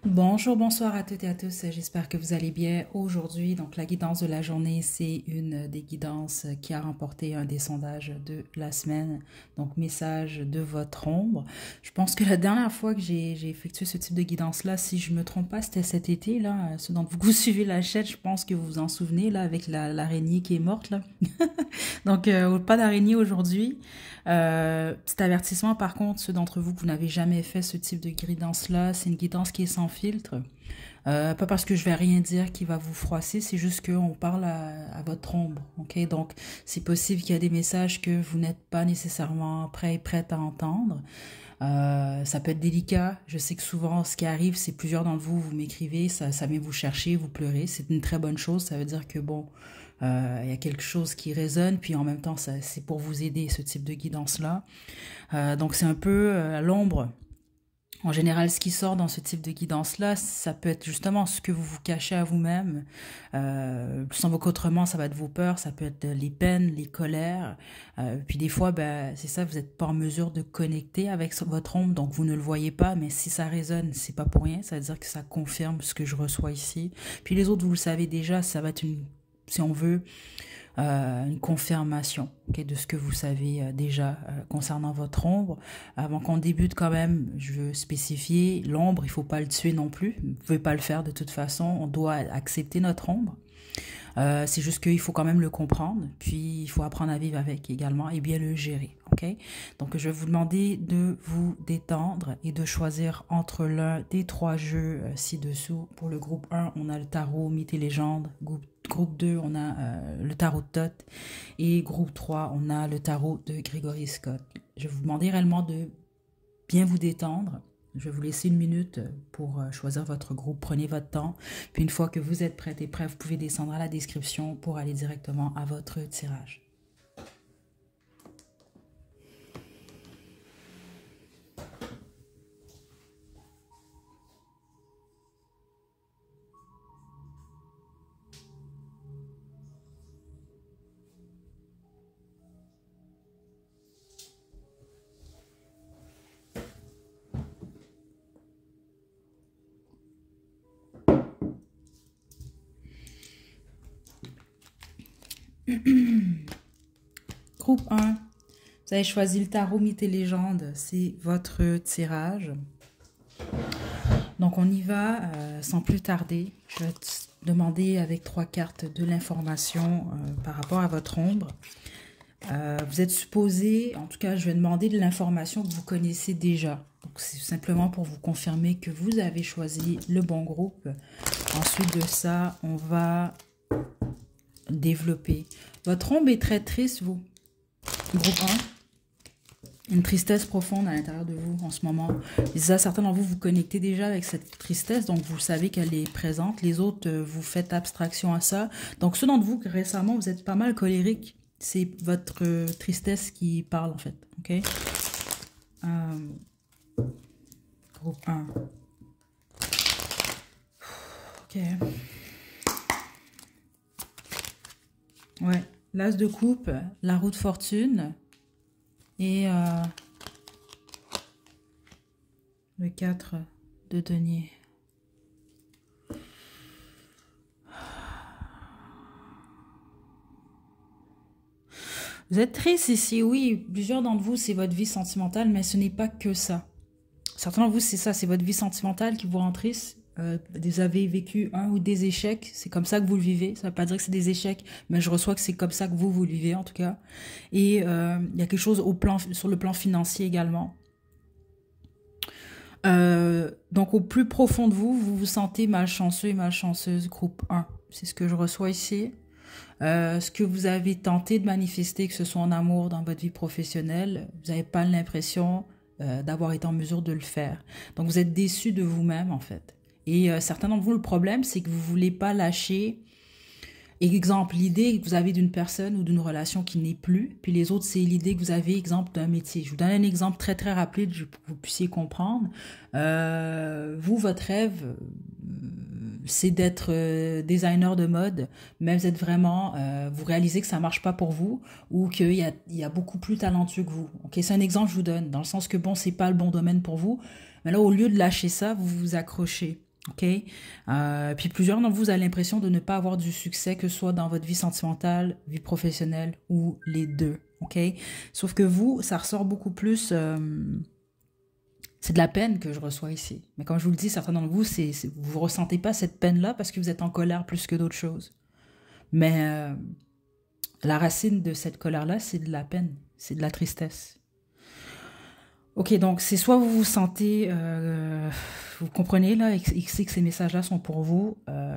Bonjour, bonsoir à toutes et à tous. J'espère que vous allez bien aujourd'hui. Donc, la guidance de la journée, c'est une des guidances qui a remporté un des sondages de la semaine. Donc, message de votre ombre. Je pense que la dernière fois que j'ai effectué ce type de guidance-là, si je me trompe pas, c'était cet été, là. Ceux d'entre vous qui suivez la chaîne, je pense que vous vous en souvenez, là, avec l'araignée qui est morte, là. Donc, pas d'araignée aujourd'hui. Petit avertissement, par contre, ceux d'entre vous que vous n'avez jamais fait ce type de guidance-là, c'est une guidance qui est sans filtre. Pas parce que je vais rien dire qui va vous froisser, c'est juste qu'on parle à votre ombre, ok? Donc, c'est possible qu'il y a des messages que vous n'êtes pas nécessairement prêt et prête à entendre. Ça peut être délicat. Je sais que souvent, ce qui arrive, c'est plusieurs d'entre vous, vous m'écrivez, ça vient vous chercher, vous pleurez. C'est une très bonne chose. Ça veut dire que bon, il y a quelque chose qui résonne, puis en même temps, c'est pour vous aider, ce type de guidance-là. Donc, c'est un peu à l'ombre. En général, ce qui sort dans ce type de guidance-là, ça peut être justement ce que vous vous cachez à vous-même. Sans vos qu'autrement, ça va être vos peurs, ça peut être les peines, les colères. Puis des fois, ben, c'est ça, vous n'êtes pas en mesure de connecter avec votre ombre, donc vous ne le voyez pas, mais si ça résonne, c'est pas pour rien. Ça veut dire que ça confirme ce que je reçois ici. Puis les autres, vous le savez déjà, ça va être si on veut, une confirmation, okay, de ce que vous savez déjà concernant votre ombre. Avant qu'on débute quand même, je veux spécifier, l'ombre, il ne faut pas le tuer non plus. Vous ne pouvez pas le faire de toute façon. On doit accepter notre ombre. C'est juste qu'il faut quand même le comprendre, puis il faut apprendre à vivre avec également et bien le gérer. Ok? Donc, je vais vous demander de vous détendre et de choisir entre l'un des trois jeux ci-dessous. Pour le groupe 1, on a le tarot Mythes et légendes. Groupe 2, on a le tarot de Thoth. Et groupe 3, on a le tarot de Gregory Scott. Je vais vous demander réellement de bien vous détendre. Je vais vous laisser une minute pour choisir votre groupe. Prenez votre temps. Puis une fois que vous êtes prête et prêt, vous pouvez descendre à la description pour aller directement à votre tirage. Groupe 1, vous avez choisi le tarot Mythes et légendes. C'est votre tirage. Donc on y va sans plus tarder. Je vais te demander avec 3 cartes de l'information par rapport à votre ombre. Vous êtes supposé, en tout cas je vais demander de l'information que vous connaissez déjà. Donc c'est simplement pour vous confirmer que vous avez choisi le bon groupe. Ensuite de ça, on va développer. Votre ombre est très triste, vous. Groupe 1. Une tristesse profonde à l'intérieur de vous en ce moment. Et ça, certains d'entre vous vous connectez déjà avec cette tristesse, donc vous savez qu'elle est présente. Les autres, vous faites abstraction à ça. Donc ceux d'entre vous, récemment, vous êtes pas mal colérique. C'est votre tristesse qui parle, en fait. OK? Groupe 1. OK. Ouais. L'as de coupe, la roue de fortune et le 4 de denier. Vous êtes triste ici, oui. Plusieurs d'entre vous, c'est votre vie sentimentale, mais ce n'est pas que ça. Certains d'entre vous, c'est ça, c'est votre vie sentimentale qui vous rend triste. Vous avez vécu un ou des échecs, c'est comme ça que vous le vivez. Ça ne veut pas dire que c'est des échecs, mais je reçois que c'est comme ça que vous le vivez en tout cas. Et il y a quelque chose sur le plan financier également. Donc au plus profond de vous, vous vous sentez malchanceux et malchanceuse, groupe 1. C'est ce que je reçois ici. Ce que vous avez tenté de manifester, que ce soit en amour, dans votre vie professionnelle, vous n'avez pas l'impression d'avoir été en mesure de le faire. Donc vous êtes déçu de vous-même en fait. Et certains d'entre vous, le problème, c'est que vous ne voulez pas lâcher. Exemple, l'idée que vous avez d'une personne ou d'une relation qui n'est plus. Puis les autres, c'est l'idée que vous avez, exemple, d'un métier. Je vous donne un exemple très, très rapide pour que vous puissiez comprendre. Vous, votre rêve, c'est d'être designer de mode, mais vous êtes vraiment, vous réalisez que ça marche pas pour vous ou qu'il y a beaucoup plus talentueux que vous. Ok, c'est un exemple que je vous donne, dans le sens que bon, c'est pas le bon domaine pour vous, mais là, au lieu de lâcher ça, vous vous accrochez. OK? Puis plusieurs d'entre vous avez l'impression de ne pas avoir du succès, que ce soit dans votre vie sentimentale, vie professionnelle ou les deux. OK? Sauf que vous, ça ressort beaucoup plus... c'est de la peine que je reçois ici. Mais comme je vous le dis, certains d'entre vous, vous ne ressentez pas cette peine-là parce que vous êtes en colère plus que d'autres choses. Mais la racine de cette colère-là, c'est de la peine, c'est de la tristesse. Ok, donc c'est soit vous vous sentez, vous comprenez là, et que ces messages-là sont pour vous,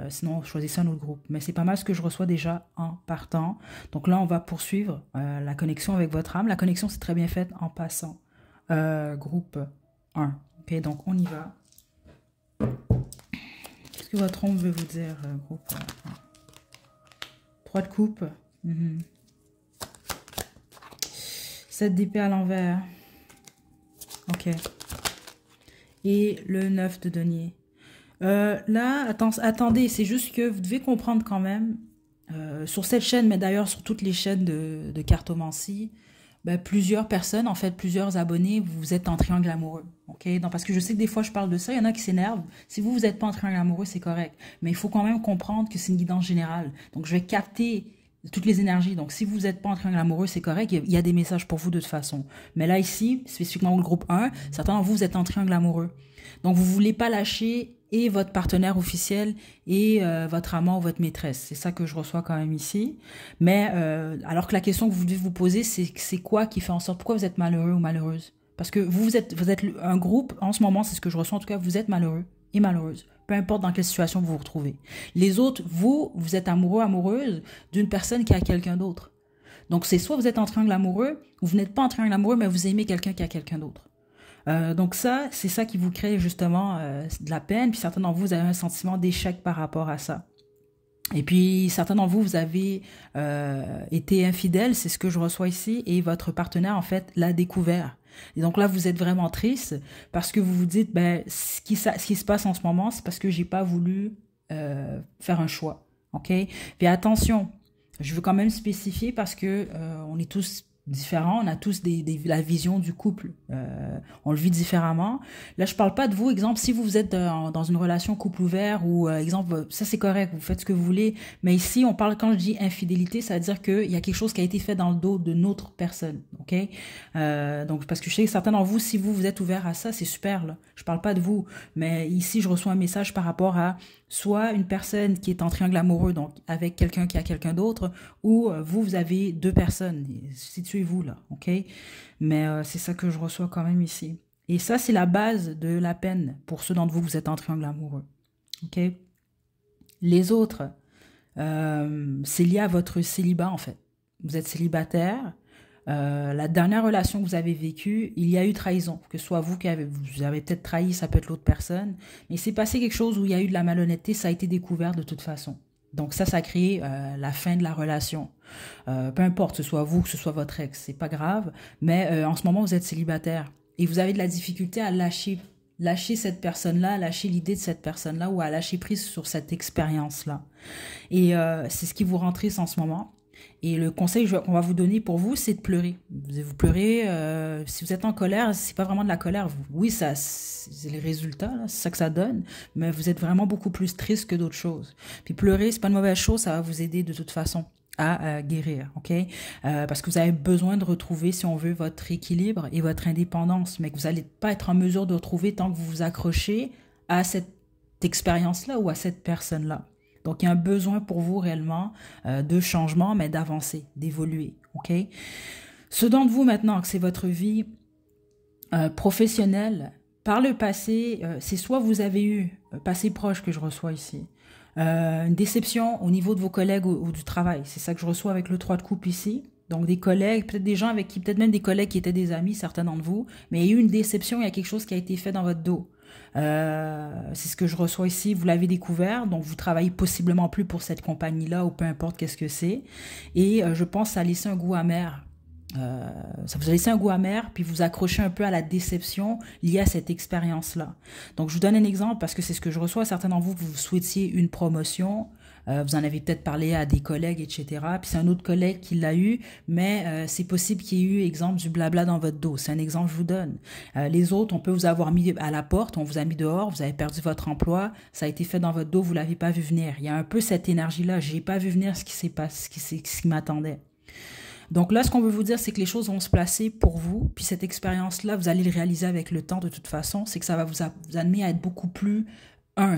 sinon choisissez un autre groupe. Mais c'est pas mal ce que je reçois déjà en partant. Donc là, on va poursuivre la connexion avec votre âme. La connexion, c'est très bien faite en passant. Groupe 1. Ok, donc on y va. Qu'est-ce que votre ombre veut vous dire, groupe 1? 3 de coupe. 7 d'épée à l'envers. Ok. Et le 9 de denier. Là, attendez, c'est juste que vous devez comprendre quand même, sur cette chaîne, mais d'ailleurs sur toutes les chaînes de cartomancie, ben, plusieurs personnes, en fait, plusieurs abonnés, vous êtes en triangle amoureux. Ok? Donc, parce que je sais que des fois, je parle de ça, il y en a qui s'énervent. Si vous n'êtes pas en triangle amoureux, c'est correct. Mais il faut quand même comprendre que c'est une guidance générale. Donc, je vais capter toutes les énergies. Donc, si vous n'êtes pas en triangle amoureux, c'est correct. Il y a des messages pour vous de toute façon. Mais là, ici, spécifiquement le groupe 1, certains d'entre vous, vous êtes en triangle amoureux. Donc, vous ne voulez pas lâcher et votre partenaire officiel et votre amant ou votre maîtresse. C'est ça que je reçois quand même ici. Mais alors que la question que vous devez vous poser, c'est quoi qui fait en sorte, pourquoi vous êtes malheureux ou malheureuse? Parce que vous êtes un groupe, en ce moment, c'est ce que je reçois, en tout cas, vous êtes malheureux et malheureuse. Peu importe dans quelle situation vous vous retrouvez. Les autres, vous êtes amoureux, amoureuse d'une personne qui a quelqu'un d'autre. Donc, c'est soit vous êtes en triangle amoureux, ou vous n'êtes pas en triangle amoureux, mais vous aimez quelqu'un qui a quelqu'un d'autre. Donc ça, c'est ça qui vous crée justement de la peine. Puis certains d'entre vous, vous avez un sentiment d'échec par rapport à ça. Et puis certains d'entre vous, vous avez été infidèle, c'est ce que je reçois ici, et votre partenaire, en fait, l'a découvert. Et donc là, vous êtes vraiment triste parce que vous vous dites, ben, ce qui se passe en ce moment, c'est parce que j'ai pas voulu faire un choix. OK? Puis attention, je veux quand même spécifier parce que on est tous différents, on a tous la vision du couple, on le vit différemment. Là, je parle pas de vous, exemple, si vous êtes dans une relation couple ouvert ou exemple, ça c'est correct, vous faites ce que vous voulez, mais ici, on parle, quand je dis infidélité, ça veut dire qu'il y a quelque chose qui a été fait dans le dos de notre personne, ok? Donc, parce que je sais que certains d'entre vous, si vous êtes ouvert à ça, c'est super, là. Je parle pas de vous, mais ici, je reçois un message par rapport à soit une personne qui est en triangle amoureux, donc avec quelqu'un qui a quelqu'un d'autre, ou vous avez deux personnes. Situez-vous là, ok? Mais c'est ça que je reçois quand même ici. Et ça, c'est la base de la peine pour ceux d'entre vous, vous êtes en triangle amoureux, ok? Les autres, c'est lié à votre célibat, en fait. Vous êtes célibataire. La dernière relation que vous avez vécue, il y a eu trahison. Que ce soit vous vous avez peut-être trahi, ça peut être l'autre personne. Mais il s'est passé quelque chose où il y a eu de la malhonnêteté, ça a été découvert de toute façon. Donc ça a créé la fin de la relation. Peu importe, que ce soit vous, que ce soit votre ex, c'est pas grave. Mais en ce moment, vous êtes célibataire. Et vous avez de la difficulté à lâcher cette personne-là, à lâcher l'idée de cette personne-là ou à lâcher prise sur cette expérience-là. Et c'est ce qui vous rend triste en ce moment. Et le conseil qu'on va vous donner pour vous, c'est de pleurer. Vous pleurez, si vous êtes en colère, c'est pas vraiment de la colère. Oui, c'est les résultats, c'est ça que ça donne, mais vous êtes vraiment beaucoup plus triste que d'autres choses. Puis pleurer, c'est pas une mauvaise chose, ça va vous aider de toute façon à guérir, ok? Parce que vous avez besoin de retrouver, si on veut, votre équilibre et votre indépendance, mais que vous n'allez pas être en mesure de retrouver tant que vous vous accrochez à cette expérience-là ou à cette personne-là. Donc, il y a un besoin pour vous réellement de changement, mais d'avancer, d'évoluer, ok? Ce dont vous maintenant, que c'est votre vie professionnelle, par le passé, c'est soit vous avez eu, passé proche que je reçois ici, une déception au niveau de vos collègues ou du travail. C'est ça que je reçois avec le 3 de coupe ici. Donc, des collègues, peut-être des gens avec qui, peut-être même des collègues qui étaient des amis, certains d'entre vous, mais il y a eu une déception, il y a quelque chose qui a été fait dans votre dos. C'est ce que je reçois ici, vous l'avez découvert, donc vous travaillez possiblement plus pour cette compagnie-là ou peu importe qu'est-ce que c'est. Et je pense que ça a laissé un goût amer. Ça vous a laissé un goût amer, puis vous accrochez un peu à la déception liée à cette expérience-là. Donc, je vous donne un exemple parce que c'est ce que je reçois. Certains d'entre vous, vous souhaitiez une promotion, Vous en avez peut-être parlé à des collègues, etc. Puis c'est un autre collègue qui l'a eu, mais c'est possible qu'il y ait eu, exemple, du blabla dans votre dos. C'est un exemple que je vous donne. Les autres, on peut vous avoir mis à la porte, on vous a mis dehors, vous avez perdu votre emploi, ça a été fait dans votre dos, vous l'avez pas vu venir. Il y a un peu cette énergie-là. J'ai pas vu venir ce qui s'est passé, ce qui m'attendait. Donc là, ce qu'on veut vous dire, c'est que les choses vont se placer pour vous. Puis cette expérience-là, vous allez le réaliser avec le temps de toute façon. C'est que ça va vous amener à être beaucoup plus,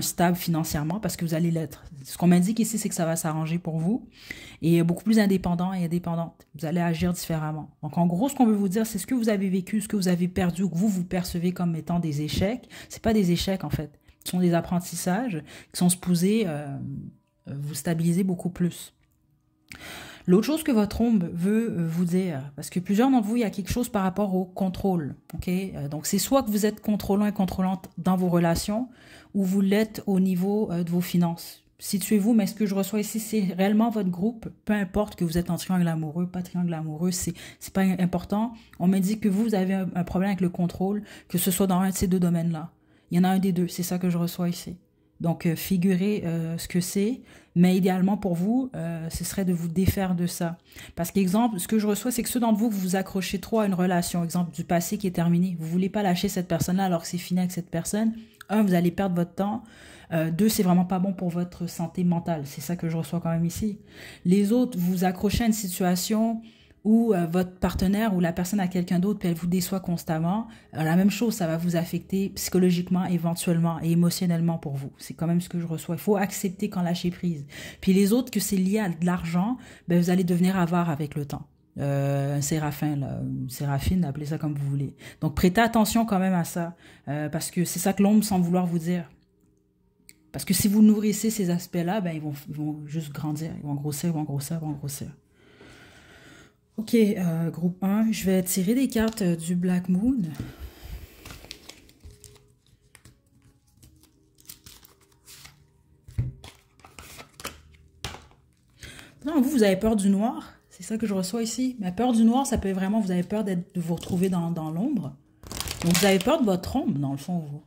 stable financièrement parce que vous allez l'être. Ce qu'on m'indique ici, c'est que ça va s'arranger pour vous et beaucoup plus indépendant et indépendante. Vous allez agir différemment. Donc en gros, ce qu'on veut vous dire, c'est ce que vous avez vécu, ce que vous avez perdu ou que vous percevez comme étant des échecs. C'est pas des échecs en fait. Ce sont des apprentissages qui sont supposés vous stabiliser beaucoup plus. L'autre chose que votre ombre veut vous dire, parce que plusieurs d'entre vous, il y a quelque chose par rapport au contrôle. Ok, donc c'est soit que vous êtes contrôlant et contrôlante dans vos relations, ou vous l'êtes au niveau de vos finances. Situez-vous, mais ce que je reçois ici, c'est réellement votre groupe, peu importe que vous êtes en triangle amoureux, pas triangle amoureux, c'est pas important. On me dit que vous avez un problème avec le contrôle, que ce soit dans un de ces deux domaines-là. Il y en a un des deux, c'est ça que je reçois ici. Donc, figurez ce que c'est, mais idéalement pour vous, ce serait de vous défaire de ça. Parce qu'exemple, ce que je reçois, c'est que ceux d'entre vous, vous accrochez trop à une relation, exemple du passé qui est terminé. Vous voulez pas lâcher cette personne-là alors que c'est fini avec cette personne. Un, vous allez perdre votre temps. Deux, c'est vraiment pas bon pour votre santé mentale. C'est ça que je reçois quand même ici. Les autres, vous vous accrochez à une situation où votre partenaire ou la personne a quelqu'un d'autre puis elle vous déçoit constamment, la même chose, ça va vous affecter psychologiquement, éventuellement et émotionnellement pour vous. C'est quand même ce que je reçois. Il faut accepter quand lâcher prise. Puis les autres, que c'est lié à de l'argent, ben vous allez devenir avare avec le temps. Un séraphin, là, une séraphine, appelez ça comme vous voulez. Donc prêtez attention quand même à ça, parce que c'est ça que l'ombre semble vouloir vous dire. Parce que si vous nourrissez ces aspects-là, ben ils vont juste grandir, ils vont grossir, ils vont grossir, ils vont grossir. Ok, groupe 1, je vais tirer des cartes du Black Moon. Non, vous avez peur du noir, c'est ça que je reçois ici. Mais peur du noir, ça peut être vraiment, vous avez peur de vous retrouver dans l'ombre. Donc vous avez peur de votre ombre, dans le fond, vous.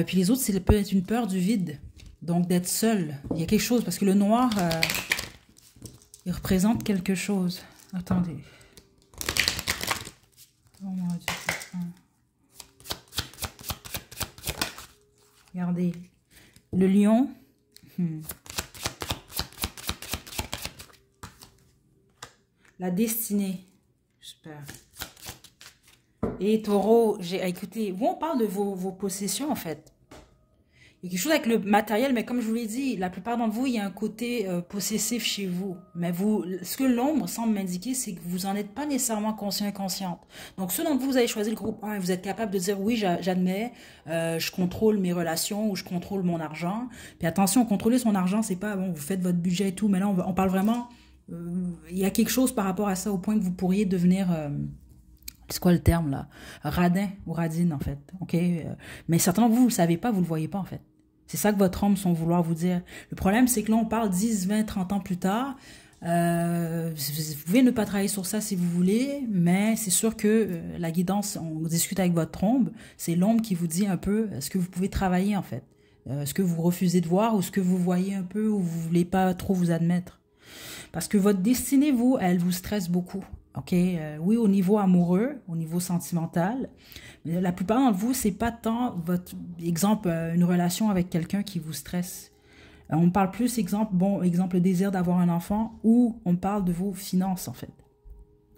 Puis les autres, c'est peut être une peur du vide. Donc d'être seul. Il y a quelque chose, parce que le noir, il représente quelque chose. Attendez. Oh mon Dieu, c'est ça. Regardez. Le lion. La destinée. J'espère. Et taureau, écoutez, vous on parle de vos possessions en fait. Il y a quelque chose avec le matériel, mais comme je vous l'ai dit, la plupart d'entre vous, il y a un côté possessif chez vous. Mais vous, ce que l'ombre semble m'indiquer, c'est que vous n'en êtes pas nécessairement conscient et consciente. Donc ceux d'entre vous, vous avez choisi le groupe 1 et vous êtes capable de dire, oui, j'admets, je contrôle mes relations ou je contrôle mon argent. Puis attention, contrôler son argent, c'est pas, bon, vous faites votre budget et tout, mais là, on parle vraiment, il y a quelque chose par rapport à ça au point que vous pourriez devenir... c'est quoi le terme là? Radin ou radine en fait. Ok, mais certainement vous ne le savez pas, vous le voyez pas en fait. C'est ça que votre ombre semble vouloir vous dire. Le problème, c'est que là, on parle 10, 20, 30 ans plus tard. Vous pouvez ne pas travailler sur ça si vous voulez, mais c'est sûr que la guidance, on discute avec votre ombre, c'est l'ombre qui vous dit un peu ce que vous pouvez travailler en fait. Ce que vous refusez de voir ou ce que vous voyez un peu ou vous voulez pas trop vous admettre. Parce que votre destinée, vous, elle vous stresse beaucoup. Ok, oui, au niveau amoureux, au niveau sentimental, mais la plupart d'entre vous, c'est pas tant votre exemple, une relation avec quelqu'un qui vous stresse. On parle plus, exemple, le désir d'avoir un enfant, ou on parle de vos finances, en fait.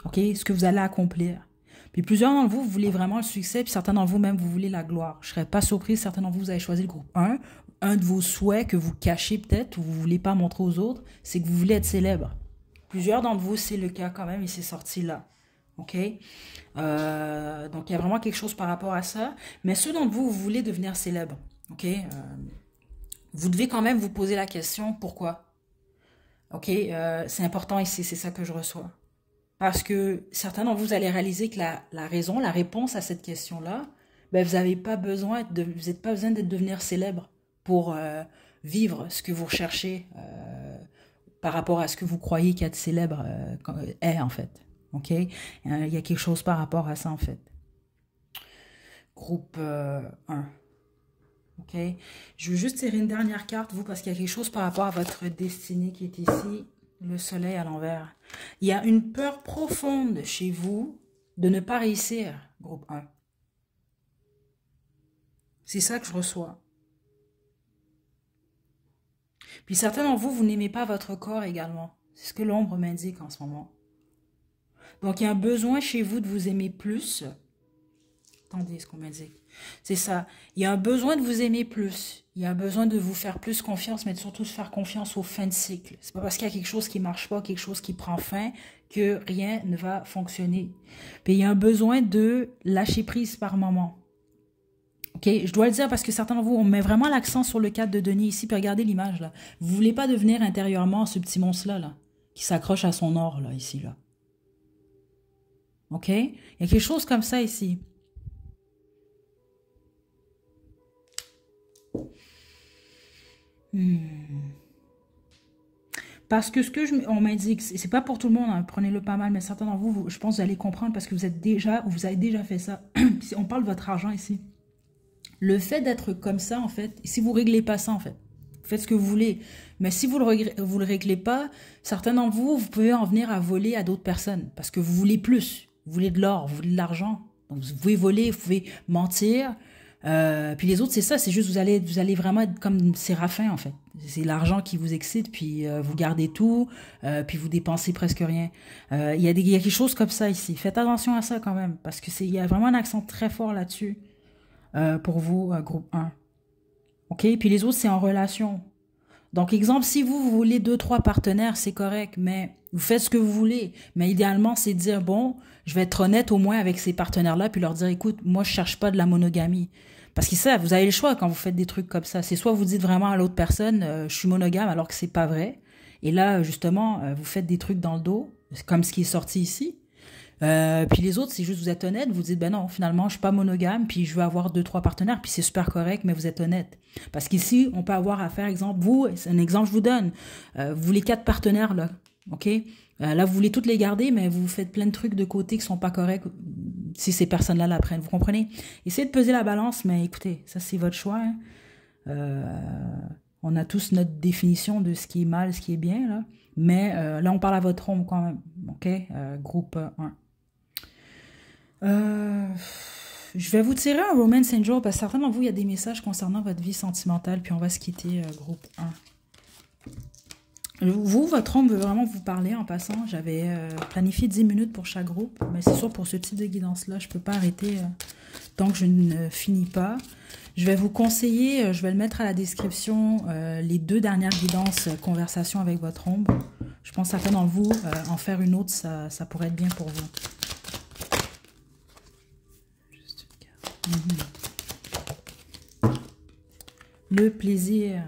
Ok, ce que vous allez accomplir. Puis plusieurs d'entre vous, vous voulez vraiment le succès, puis certains d'entre vous même, vous voulez la gloire. Je serais pas surprise, certains d'entre vous, vous avez choisi le groupe 1. Un de vos souhaits que vous cachez peut-être, ou vous voulez pas montrer aux autres, c'est que vous voulez être célèbre. Plusieurs d'entre vous, c'est le cas quand même, et c'est sorti là. OK? Donc, il y a vraiment quelque chose par rapport à ça. Mais ceux d'entre vous, vous voulez devenir célèbre. OK? Vous devez quand même vous poser la question, pourquoi? OK? C'est important ici, c'est ça que je reçois. Parce que certains d'entre vous, allez réaliser que la raison, la réponse à cette question-là, ben, vous n'avez pas besoin de devenir célèbre pour vivre ce que vous recherchez par rapport à ce que vous croyez qu'être célèbre est, en fait. OK? Il y a quelque chose par rapport à ça, en fait. Groupe 1. OK? Je veux juste tirer une dernière carte, vous, parce qu'il y a quelque chose par rapport à votre destinée qui est ici. Le soleil à l'envers. Il y a une peur profonde chez vous de ne pas réussir, groupe 1. C'est ça que je reçois. Puis certains d'entre vous, vous n'aimez pas votre corps également. C'est ce que l'ombre m'indique en ce moment. Donc, il y a un besoin chez vous de vous aimer plus. Attendez ce qu'on m'indique. C'est ça. Il y a un besoin de vous aimer plus. Il y a un besoin de vous faire plus confiance, mais de surtout se faire confiance aux fins de cycle. C'est pas parce qu'il y a quelque chose qui marche pas, quelque chose qui prend fin, que rien ne va fonctionner. Puis il y a un besoin de lâcher prise par moment. OK, je dois le dire parce que certains d'entre vous, on met vraiment l'accent sur le cadre de Denis ici, puis regardez l'image là. Vous voulez pas devenir intérieurement ce petit monstre-là, là, qui s'accroche à son or, là, ici, là. OK? Il y a quelque chose comme ça ici. Parce que on m'indique, c'est pas pour tout le monde, hein, prenez-le pas mal, mais certains d'entre vous, je pense que vous allez comprendre parce que vous avez déjà fait ça. On parle de votre argent ici. Le fait d'être comme ça, en fait, si vous réglez pas ça, en fait, vous faites ce que vous voulez. Mais si vous le réglez pas, certains d'entre vous, vous pouvez en venir à voler à d'autres personnes parce que vous voulez plus. Vous voulez de l'or, vous voulez de l'argent. Donc, vous pouvez voler, vous pouvez mentir. Puis les autres, c'est ça, c'est juste vous allez vraiment être comme Séraphin, en fait. C'est l'argent qui vous excite, puis vous gardez tout, puis vous dépensez presque rien. Il y a quelque chose comme ça ici. Faites attention à ça quand même, parce que il y a vraiment un accent très fort là-dessus pour vous, groupe 1. OK? Puis les autres, c'est en relation. Donc, exemple, si vous voulez 2-3 partenaires, c'est correct, mais vous faites ce que vous voulez. Mais idéalement, c'est de dire, bon, je vais être honnête au moins avec ces partenaires-là, puis leur dire, écoute, moi, je cherche pas de la monogamie. Parce que ça, vous avez le choix quand vous faites des trucs comme ça. C'est soit vous dites vraiment à l'autre personne, je suis monogame, alors que c'est pas vrai. Et là, justement, vous faites des trucs dans le dos, comme ce qui est sorti ici. Puis les autres, c'est juste vous êtes honnête, vous dites ben non, finalement, je suis pas monogame, puis je veux avoir 2-3 partenaires, puis c'est super correct, mais vous êtes honnête. Parce qu'ici, on peut avoir affaire, exemple, vous, c'est un exemple je vous donne, vous voulez 4 partenaires là, ok? Là, vous voulez toutes les garder, mais vous faites plein de trucs de côté qui sont pas corrects si ces personnes-là la prennent, vous comprenez? Essayez de peser la balance, mais écoutez, ça c'est votre choix. Hein. On a tous notre définition de ce qui est mal, ce qui est bien, là. Mais là, on parle à votre ombre quand même, ok? Groupe 1. Je vais vous tirer un Romance Angel parce que certains d'entre vous, il y a des messages concernant votre vie sentimentale, puis on va se quitter, groupe 1. Vous, votre ombre veut vraiment vous parler en passant. J'avais planifié 10 minutes pour chaque groupe, mais c'est sûr, pour ce type de guidance-là, je ne peux pas arrêter tant que je ne finis pas. Je vais vous conseiller, je vais le mettre à la description, les 2 dernières guidances, conversation avec votre ombre. Je pense que certains d'entre vous, en faire une autre, ça pourrait être bien pour vous. Le plaisir.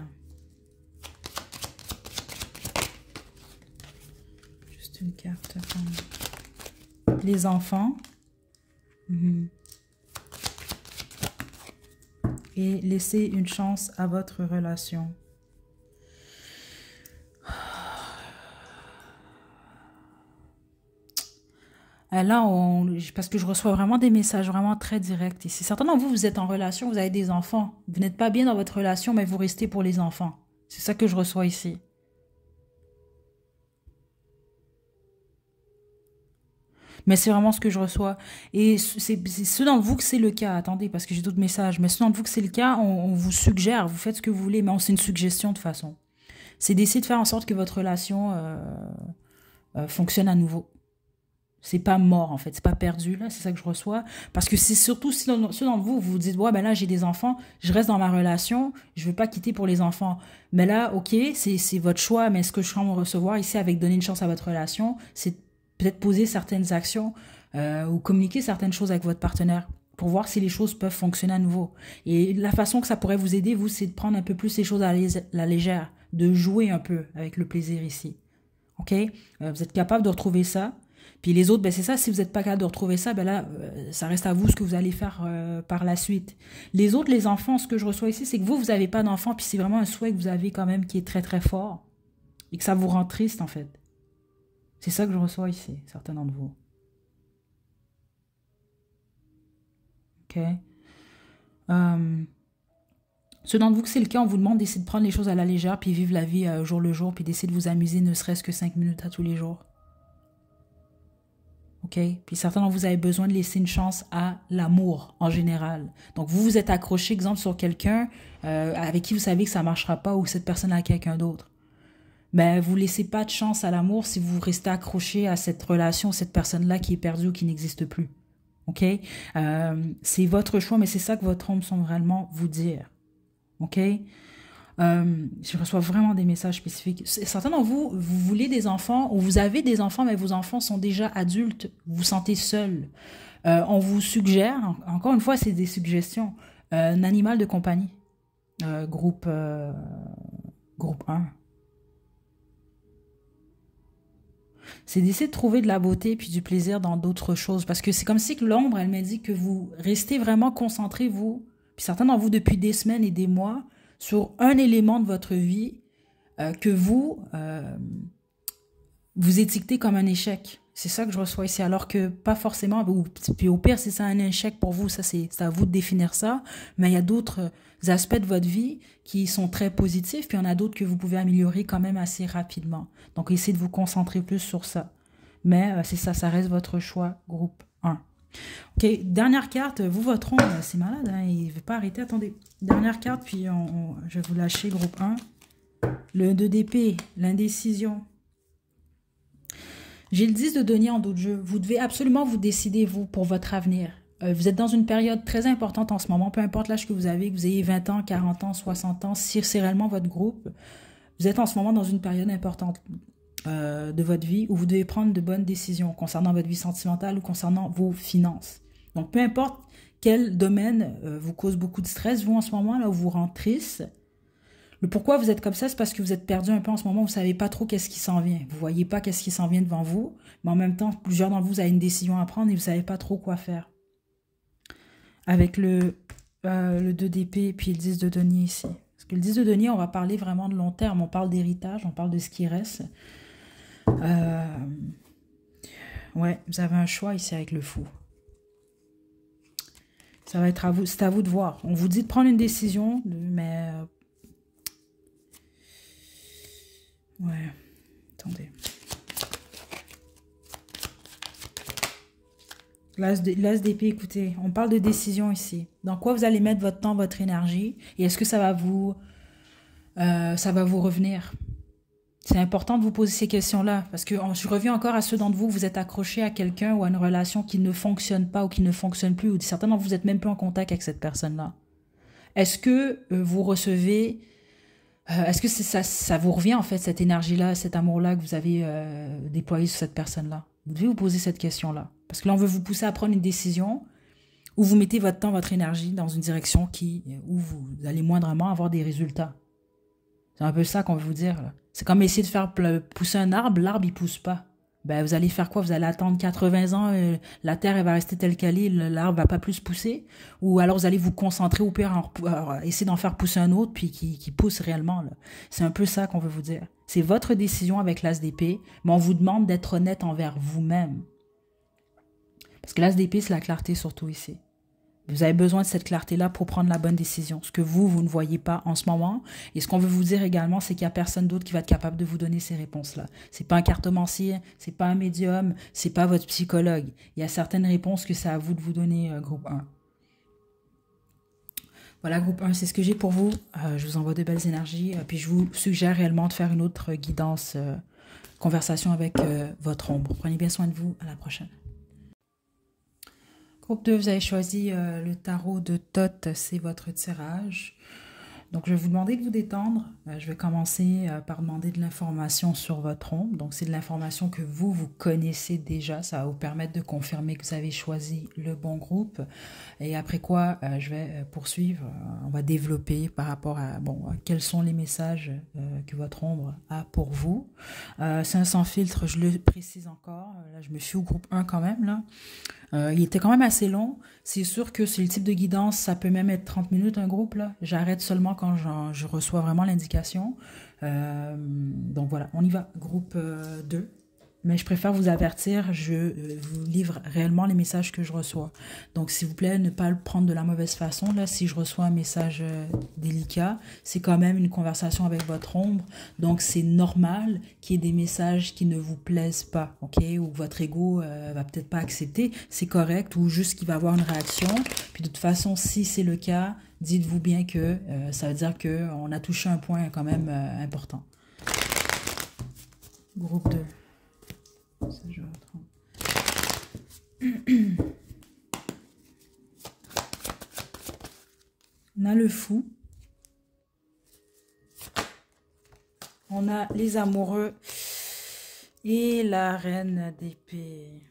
Juste une carte. Les enfants. Et laisser une chance à votre relation. Là, parce que je reçois vraiment des messages vraiment très directs ici. Certains d'entre vous, vous êtes en relation, vous avez des enfants. Vous n'êtes pas bien dans votre relation, mais vous restez pour les enfants. C'est ça que je reçois ici. Mais c'est vraiment ce que je reçois. Et c'est ceux d'entre vous que c'est le cas. Attendez, parce que j'ai d'autres messages. Mais ceux d'entre vous que c'est le cas, on vous suggère, vous faites ce que vous voulez, mais c'est une suggestion de toute façon. C'est d'essayer de faire en sorte que votre relation fonctionne à nouveau. C'est pas mort, en fait. C'est pas perdu, là. C'est ça que je reçois. Parce que c'est surtout ceux d'entre vous, vous dites, ouais, ben là, j'ai des enfants, je reste dans ma relation, je veux pas quitter pour les enfants. Mais là, ok, c'est votre choix, mais ce que je suis en train de recevoir ici avec donner une chance à votre relation, c'est peut-être poser certaines actions ou communiquer certaines choses avec votre partenaire pour voir si les choses peuvent fonctionner à nouveau. Et la façon que ça pourrait vous aider, vous, c'est de prendre un peu plus les choses à la légère, de jouer un peu avec le plaisir ici. Ok? Vous êtes capable de retrouver ça. Puis les autres, ben c'est ça, si vous n'êtes pas capable de retrouver ça, ben là, ça reste à vous ce que vous allez faire par la suite. Les autres, les enfants, ce que je reçois ici, c'est que vous n'avez pas d'enfants, puis c'est vraiment un souhait que vous avez quand même qui est très, très fort. Et que ça vous rend triste, en fait. C'est ça que je reçois ici, certains d'entre vous. OK. Ceux d'entre vous que c'est le cas, on vous demande d'essayer de prendre les choses à la légère, puis vivre la vie jour le jour, puis d'essayer de vous amuser ne serait-ce que 5 minutes à tous les jours. OK? Puis certains d'entre vous avez besoin de laisser une chance à l'amour en général. Donc vous vous êtes accroché, exemple, sur quelqu'un avec qui vous savez que ça ne marchera pas ou cette personne a quelqu'un d'autre. Mais vous ne laissez pas de chance à l'amour si vous restez accroché à cette relation, cette personne-là qui est perdue ou qui n'existe plus. OK? C'est votre choix, mais c'est ça que votre ombre semble vraiment vous dire. OK? Je reçois vraiment des messages spécifiques. Certains d'entre vous, vous voulez des enfants ou vous avez des enfants, mais vos enfants sont déjà adultes. Vous vous sentez seul. On vous suggère, encore une fois, c'est des suggestions, un animal de compagnie. Groupe 1. C'est d'essayer de trouver de la beauté puis du plaisir dans d'autres choses. Parce que c'est comme si que l'ombre, elle m'a dit que vous restez vraiment concentrés, vous, puis certains d'entre vous depuis des semaines et des mois, sur un élément de votre vie que vous étiquetez comme un échec. C'est ça que je reçois ici, alors que pas forcément, puis au pire, si c'est un échec pour vous, ça c'est à vous de définir ça, mais il y a d'autres aspects de votre vie qui sont très positifs, puis il y en a d'autres que vous pouvez améliorer quand même assez rapidement. Donc, essayez de vous concentrer plus sur ça. Mais c'est ça, ça reste votre choix, groupe 1. OK, dernière carte, vous, votre ombre, c'est malade, hein, il ne veut pas arrêter, attendez. Dernière carte, puis je vais vous lâcher, groupe 1. Le 2 d'épée, l'indécision. J'ai le 10 de denier en dos de jeu. Vous devez absolument vous décider, vous, pour votre avenir. Vous êtes dans une période très importante en ce moment, peu importe l'âge que vous ayez 20 ans, 40 ans, 60 ans, si c'est réellement votre groupe, vous êtes en ce moment dans une période importante de votre vie où vous devez prendre de bonnes décisions concernant votre vie sentimentale ou concernant vos finances. Donc, peu importe quel domaine vous cause beaucoup de stress, vous, en ce moment, là où vous rend triste. Le pourquoi vous êtes comme ça, c'est parce que vous êtes perdu un peu en ce moment, vous ne savez pas trop qu'est-ce qui s'en vient. Vous ne voyez pas qu'est-ce qui s'en vient devant vous, mais en même temps, plusieurs d'entre vous avez une décision à prendre et vous ne savez pas trop quoi faire. Avec le 2 d'épée et puis le 10 de denier ici. Parce que le 10 de denier, on va parler vraiment de long terme, on parle d'héritage, on parle de ce qui reste. Ouais, vous avez un choix ici avec le fou. Ça va être à vous, c'est à vous de voir. On vous dit de prendre une décision, mais... ouais, attendez. L'as d'épée, écoutez, on parle de décision ici. Dans quoi vous allez mettre votre temps, votre énergie, et est-ce que ça va vous revenir? C'est important de vous poser ces questions-là, parce que je reviens encore à ceux d'entre vous, vous êtes accrochés à quelqu'un ou à une relation qui ne fonctionne pas ou qui ne fonctionne plus, ou certains d'entre vous n'êtes même plus en contact avec cette personne-là. Est-ce que vous recevez... est-ce que ça vous revient, en fait, cette énergie-là, cet amour-là que vous avez déployé sur cette personne-là? Vous devez vous poser cette question-là. Parce que là, on veut vous pousser à prendre une décision où vous mettez votre temps, votre énergie dans une direction où vous allez moindrement avoir des résultats. C'est un peu ça qu'on veut vous dire. C'est comme essayer de faire pousser un arbre, l'arbre, il pousse pas. Ben, vous allez faire quoi? Vous allez attendre 80 ans, la terre, elle va rester telle qu'elle est, l'arbre va pas plus pousser? Ou alors vous allez vous concentrer au pire, essayer d'en faire pousser un autre, puis qui pousse réellement. C'est un peu ça qu'on veut vous dire. C'est votre décision avec l'as d'épée, mais on vous demande d'être honnête envers vous-même. Parce que l'as d'épée, c'est la clarté surtout ici. Vous avez besoin de cette clarté-là pour prendre la bonne décision. Ce que vous ne voyez pas en ce moment. Et ce qu'on veut vous dire également, c'est qu'il n'y a personne d'autre qui va être capable de vous donner ces réponses-là. C'est pas un cartomancier, c'est pas un médium, c'est pas votre psychologue. Il y a certaines réponses que c'est à vous de vous donner, groupe 1. Voilà, groupe 1, c'est ce que j'ai pour vous. Je vous envoie de belles énergies. Puis je vous suggère réellement de faire une autre guidance, conversation avec votre ombre. Prenez bien soin de vous. À la prochaine. Groupe 2, vous avez choisi le tarot de Thoth, c'est votre tirage. Donc, je vais vous demander de vous détendre. Je vais commencer par demander de l'information sur votre ombre. Donc, c'est de l'information que vous connaissez déjà. Ça va vous permettre de confirmer que vous avez choisi le bon groupe. Et après quoi, je vais poursuivre. On va développer par rapport à quels sont les messages que votre ombre a pour vous. C'est un sans filtre, je le précise encore. Là, je me fie au groupe 1 quand même, là. Il était quand même assez long. C'est sûr que c'est le type de guidance, ça peut même être 30 minutes un groupe, là. J'arrête seulement quand je reçois vraiment l'indication. Donc voilà, on y va. Groupe 2. Mais je préfère vous avertir, je vous livre réellement les messages que je reçois. Donc, s'il vous plaît, ne pas le prendre de la mauvaise façon. Là, si je reçois un message délicat, c'est quand même une conversation avec votre ombre. Donc, c'est normal qu'il y ait des messages qui ne vous plaisent pas, ok? Ou que votre ego va peut-être pas accepter. C'est correct. Ou juste qu'il va avoir une réaction. Puis, de toute façon, si c'est le cas, dites-vous bien que ça veut dire qu'on a touché un point quand même important. Groupe 2. Ça, je reprends. On a le fou. On a les amoureux. Et la reine d'épée.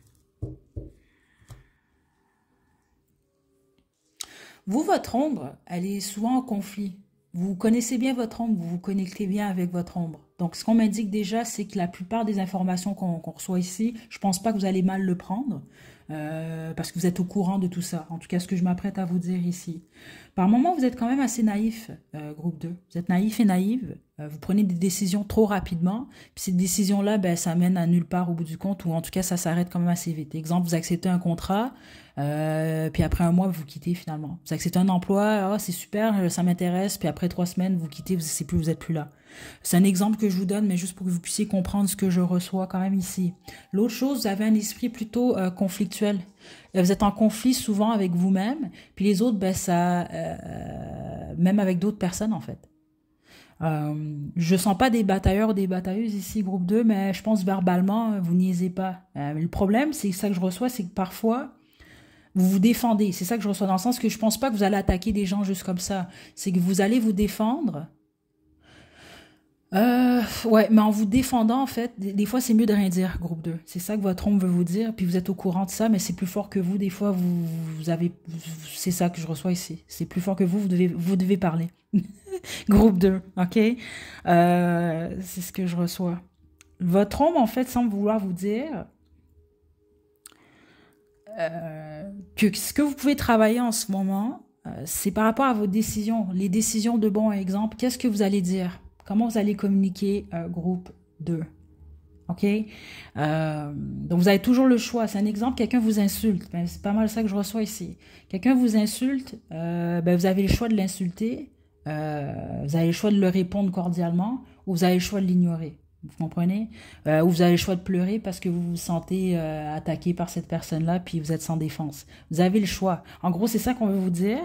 Vous, votre ombre, elle est souvent en conflit. Vous connaissez bien votre ombre, vous vous connectez bien avec votre ombre. Donc, ce qu'on m'indique déjà, c'est que la plupart des informations qu'on reçoit ici, je pense pas que vous allez mal le prendre, parce que vous êtes au courant de tout ça. En tout cas, ce que je m'apprête à vous dire ici. Par moments, vous êtes quand même assez naïf, groupe 2. Vous êtes naïf et naïve. Vous prenez des décisions trop rapidement. Puis ces décisions-là, ben, ça mène à nulle part au bout du compte, ou en tout cas, ça s'arrête quand même assez vite. Exemple, vous acceptez un contrat, puis après un mois, vous quittez finalement. Vous acceptez un emploi, oh, c'est super, ça m'intéresse, puis après 3 semaines, vous quittez, vous êtes plus là. C'est un exemple que je vous donne, mais juste pour que vous puissiez comprendre ce que je reçois quand même ici. L'autre chose, vous avez un esprit plutôt conflictuel. Vous êtes en conflit souvent avec vous-même, puis les autres, ben ça, même avec d'autres personnes en fait. Je sens pas des batailleurs ou des batailleuses ici, groupe 2, mais je pense verbalement, vous niaisez pas. Le problème, c'est ça que je reçois, c'est que parfois, vous vous défendez. C'est ça que je reçois dans le sens que je pense pas que vous allez attaquer des gens juste comme ça. C'est que vous allez vous défendre. Ouais, mais en vous défendant, en fait, des fois, c'est mieux de rien dire, groupe 2. C'est ça que votre ombre veut vous dire, puis vous êtes au courant de ça, mais c'est plus fort que vous. Des fois, vous avez... C'est ça que je reçois ici. C'est plus fort que vous devez parler. Groupe 2, ok? C'est ce que je reçois. Votre ombre, en fait, semble vouloir vous dire que ce que vous pouvez travailler en ce moment, c'est par rapport à vos décisions. Les décisions de bon exemple, qu'est-ce que vous allez dire? Comment vous allez communiquer, groupe 2? OK? Donc, vous avez toujours le choix. C'est un exemple, quelqu'un vous insulte. Ben, c'est pas mal ça que je reçois ici. Quelqu'un vous insulte, ben, vous avez le choix de l'insulter, vous avez le choix de le répondre cordialement, ou vous avez le choix de l'ignorer. Vous comprenez? Ou vous avez le choix de pleurer parce que vous vous sentez attaqué par cette personne-là, puis vous êtes sans défense. Vous avez le choix. En gros, c'est ça qu'on veut vous dire.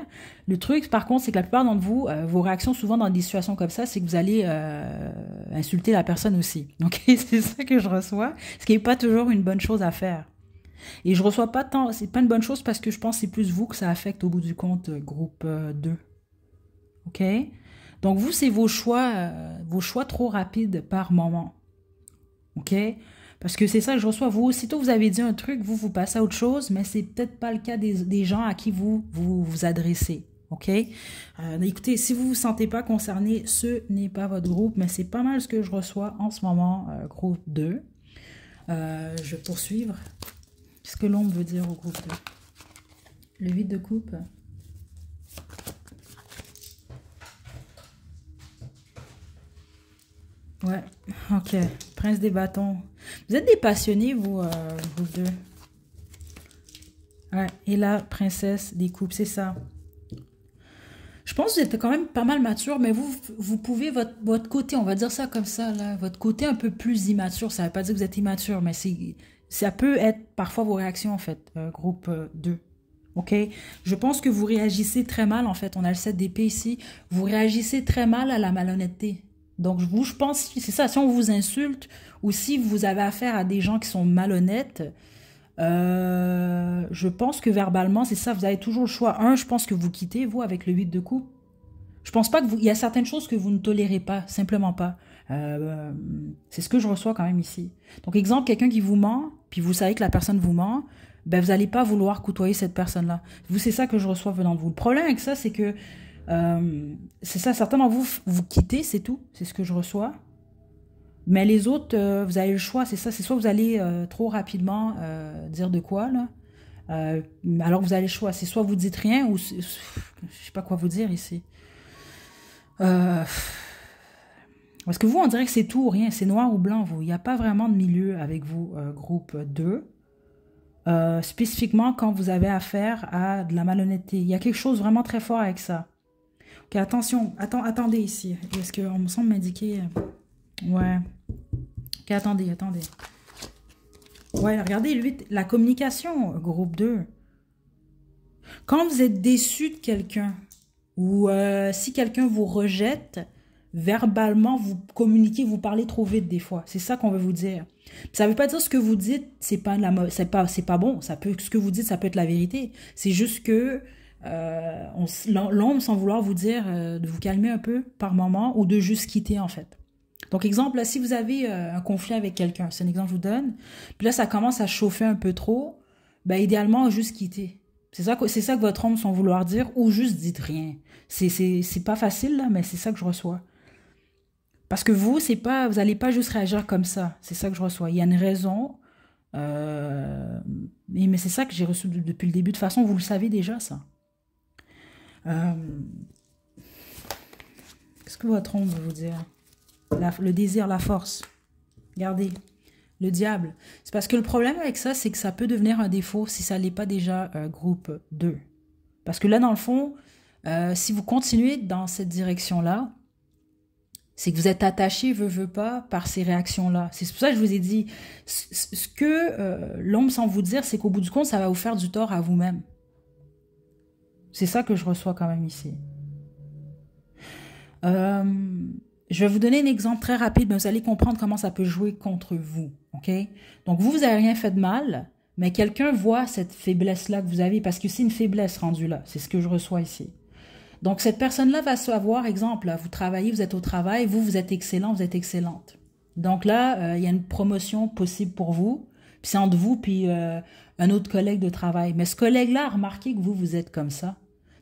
Le truc, par contre, c'est que la plupart d'entre vous, vos réactions souvent dans des situations comme ça, c'est que vous allez insulter la personne aussi. Donc, c'est ça que je reçois, ce qui n'est pas toujours une bonne chose à faire. Et je reçois pas tant, c'est pas une bonne chose parce que je pense que c'est plus vous que ça affecte au bout du compte, groupe 2. OK? Donc, vous, c'est vos choix trop rapides par moment. OK? Parce que c'est ça que je reçois. Vous, aussitôt vous avez dit un truc, vous passez à autre chose, mais c'est peut-être pas le cas des gens à qui vous adressez. OK? Écoutez, si vous ne vous sentez pas concerné, ce n'est pas votre groupe, mais c'est pas mal ce que je reçois en ce moment, groupe 2. Je vais poursuivre. Qu'est-ce que l'ombre veut dire au groupe 2? Le 8 de coupe. Ouais, ok. Prince des bâtons. Vous êtes des passionnés, vous deux. Ouais, et la princesse des coupes, c'est ça. Je pense que vous êtes quand même pas mal mature, mais vous pouvez, votre côté, on va dire ça comme ça, là, votre côté un peu plus immature, ça ne veut pas dire que vous êtes immature, mais ça peut être parfois vos réactions, en fait, groupe 2. OK? Je pense que vous réagissez très mal, en fait. On a le 7 d'épée ici. Vous réagissez très mal à la malhonnêteté. Donc, je pense, c'est ça, si on vous insulte ou si vous avez affaire à des gens qui sont malhonnêtes, je pense que verbalement, c'est ça, vous avez toujours le choix. Je pense que vous quittez, vous, avec le 8 de coupe. Je pense pas que il y a certaines choses que vous ne tolérez pas, simplement pas. C'est ce que je reçois quand même ici. Donc, exemple, quelqu'un qui vous ment, puis vous savez que la personne vous ment, ben, vous n'allez pas vouloir côtoyer cette personne-là. Vous, c'est ça que je reçois venant de vous. Le problème avec ça, c'est que c'est ça, certains d'entre vous, vous quittez, c'est tout. C'est ce que je reçois. Mais les autres, vous avez le choix, c'est ça. C'est soit vous allez trop rapidement dire de quoi, là. Alors vous avez le choix. C'est soit vous dites rien, ou je sais pas quoi vous dire ici. Parce que vous, on dirait que c'est tout ou rien, c'est noir ou blanc, vous. Il n'y a pas vraiment de milieu avec vous, groupe 2. Spécifiquement quand vous avez affaire à de la malhonnêteté. Il y a quelque chose vraiment très fort avec ça. Ok, attention, attendez ici. Est-ce qu'on me semble m'indiquer... Ouais. Ok, attendez. Ouais, regardez, lui, la communication, groupe 2. Quand vous êtes déçu de quelqu'un, ou si quelqu'un vous rejette, verbalement, vous communiquez, vous parlez trop vite des fois. C'est ça qu'on veut vous dire. Ça ne veut pas dire ce que vous dites, c'est pas bon. Ce que vous dites, ça peut être la vérité. C'est juste que l'homme, sans vouloir vous dire de vous calmer un peu par moment ou de juste quitter en fait. Donc exemple, là, si vous avez un conflit avec quelqu'un, c'est un exemple que je vous donne, puis là ça commence à chauffer un peu trop, ben idéalement juste quitter. C'est ça que votre homme sans vouloir dire, ou juste dites rien. C'est pas facile là, mais c'est ça que je reçois. Parce que vous allez pas juste réagir comme ça. C'est ça que je reçois. Il y a une raison. Mais c'est ça que j'ai reçu depuis le début. De toute façon, vous le savez déjà, ça. Qu'est-ce que votre homme veut vous dire? Le désir, la force. Regardez. Le diable. C'est parce que le problème avec ça, c'est que ça peut devenir un défaut si ça n'est pas déjà groupe 2. Parce que là, dans le fond, si vous continuez dans cette direction-là, c'est que vous êtes attaché, veut pas, par ces réactions-là. C'est pour ça que je vous ai dit, ce que l'homme semble vous dire, c'est qu'au bout du compte, ça va vous faire du tort à vous-même. C'est ça que je reçois quand même ici. Je vais vous donner un exemple très rapide, mais vous allez comprendre comment ça peut jouer contre vous. Ok? Donc, vous n'avez rien fait de mal, mais quelqu'un voit cette faiblesse-là que vous avez, parce que c'est une faiblesse rendue là. C'est ce que je reçois ici. Donc, cette personne-là va savoir, exemple, là, vous travaillez, vous êtes au travail, vous êtes excellent, vous êtes excellente. Donc là, il y a une promotion possible pour vous, puis c'est entre vous puis un autre collègue de travail. Mais ce collègue-là a remarqué que vous êtes comme ça.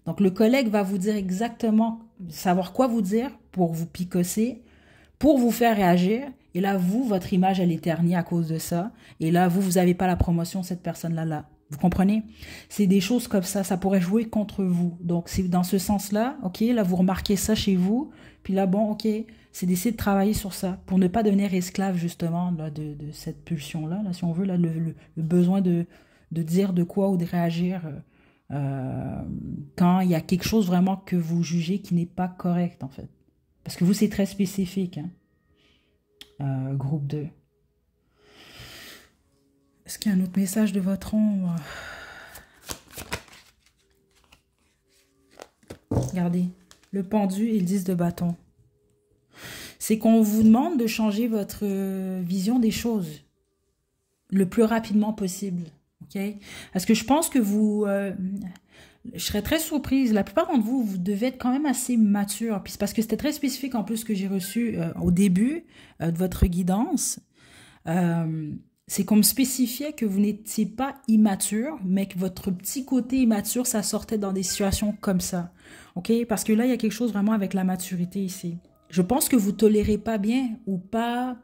Donc, le collègue va vous dire exactement, savoir quoi vous dire pour vous picosser, pour vous faire réagir. Et là, vous, votre image, elle est ternie à cause de ça. Et là, vous n'avez pas la promotion, cette personne-là. Vous comprenez? C'est des choses comme ça pourrait jouer contre vous. Donc, c'est dans ce sens-là, ok, là, vous remarquez ça chez vous, puis là, bon, ok, c'est d'essayer de travailler sur ça, pour ne pas devenir esclave, justement, là, de cette pulsion-là, là, si on veut, là, le besoin de dire de quoi ou de réagir quand il y a quelque chose vraiment que vous jugez qui n'est pas correct, en fait. Parce que vous, c'est très spécifique, hein, groupe 2. Est-ce qu'il y a un autre message de votre ombre? Regardez, le pendu et le 10 de bâton. C'est qu'on vous demande de changer votre vision des choses le plus rapidement possible. Okay? Parce que je pense que vous... je serais très surprise. La plupart d'entre vous, vous devez être quand même assez mature. Puis c'est parce que c'était très spécifique en plus que j'ai reçu au début de votre guidance. C'est qu'on me spécifiait que vous n'étiez pas immature, mais que votre petit côté immature, ça sortait dans des situations comme ça. OK? Parce que là, il y a quelque chose vraiment avec la maturité ici. Je pense que vous tolérez pas bien ou pas...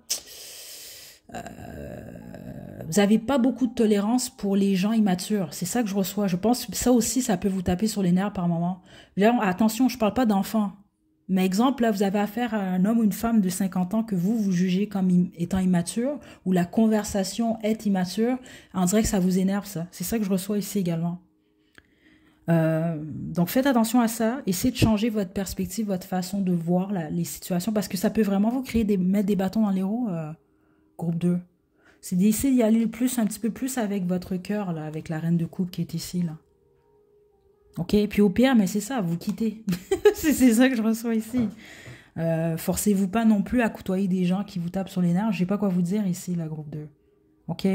vous n'avez pas beaucoup de tolérance pour les gens immatures. C'est ça que je reçois. Je pense que ça aussi, ça peut vous taper sur les nerfs par moment. Là, attention, je ne parle pas d'enfants. Mais exemple, là, vous avez affaire à un homme ou une femme de 50 ans que vous jugez comme étant immature, ou la conversation est immature. On dirait que ça vous énerve, ça. C'est ça que je reçois ici également. Donc, faites attention à ça. Essayez de changer votre perspective, votre façon de voir les situations, parce que ça peut vraiment vous créer mettre des bâtons dans les roues, groupe 2. C'est d'essayer d'y aller un petit peu plus avec votre cœur, là, avec la reine de coupe qui est ici, là. OK? Puis au pire, mais c'est ça, vous quittez. c'est ça que je reçois ici. Forcez-vous pas non plus à côtoyer des gens qui vous tapent sur les nerfs. Je sais pas quoi vous dire ici, la groupe 2. OK?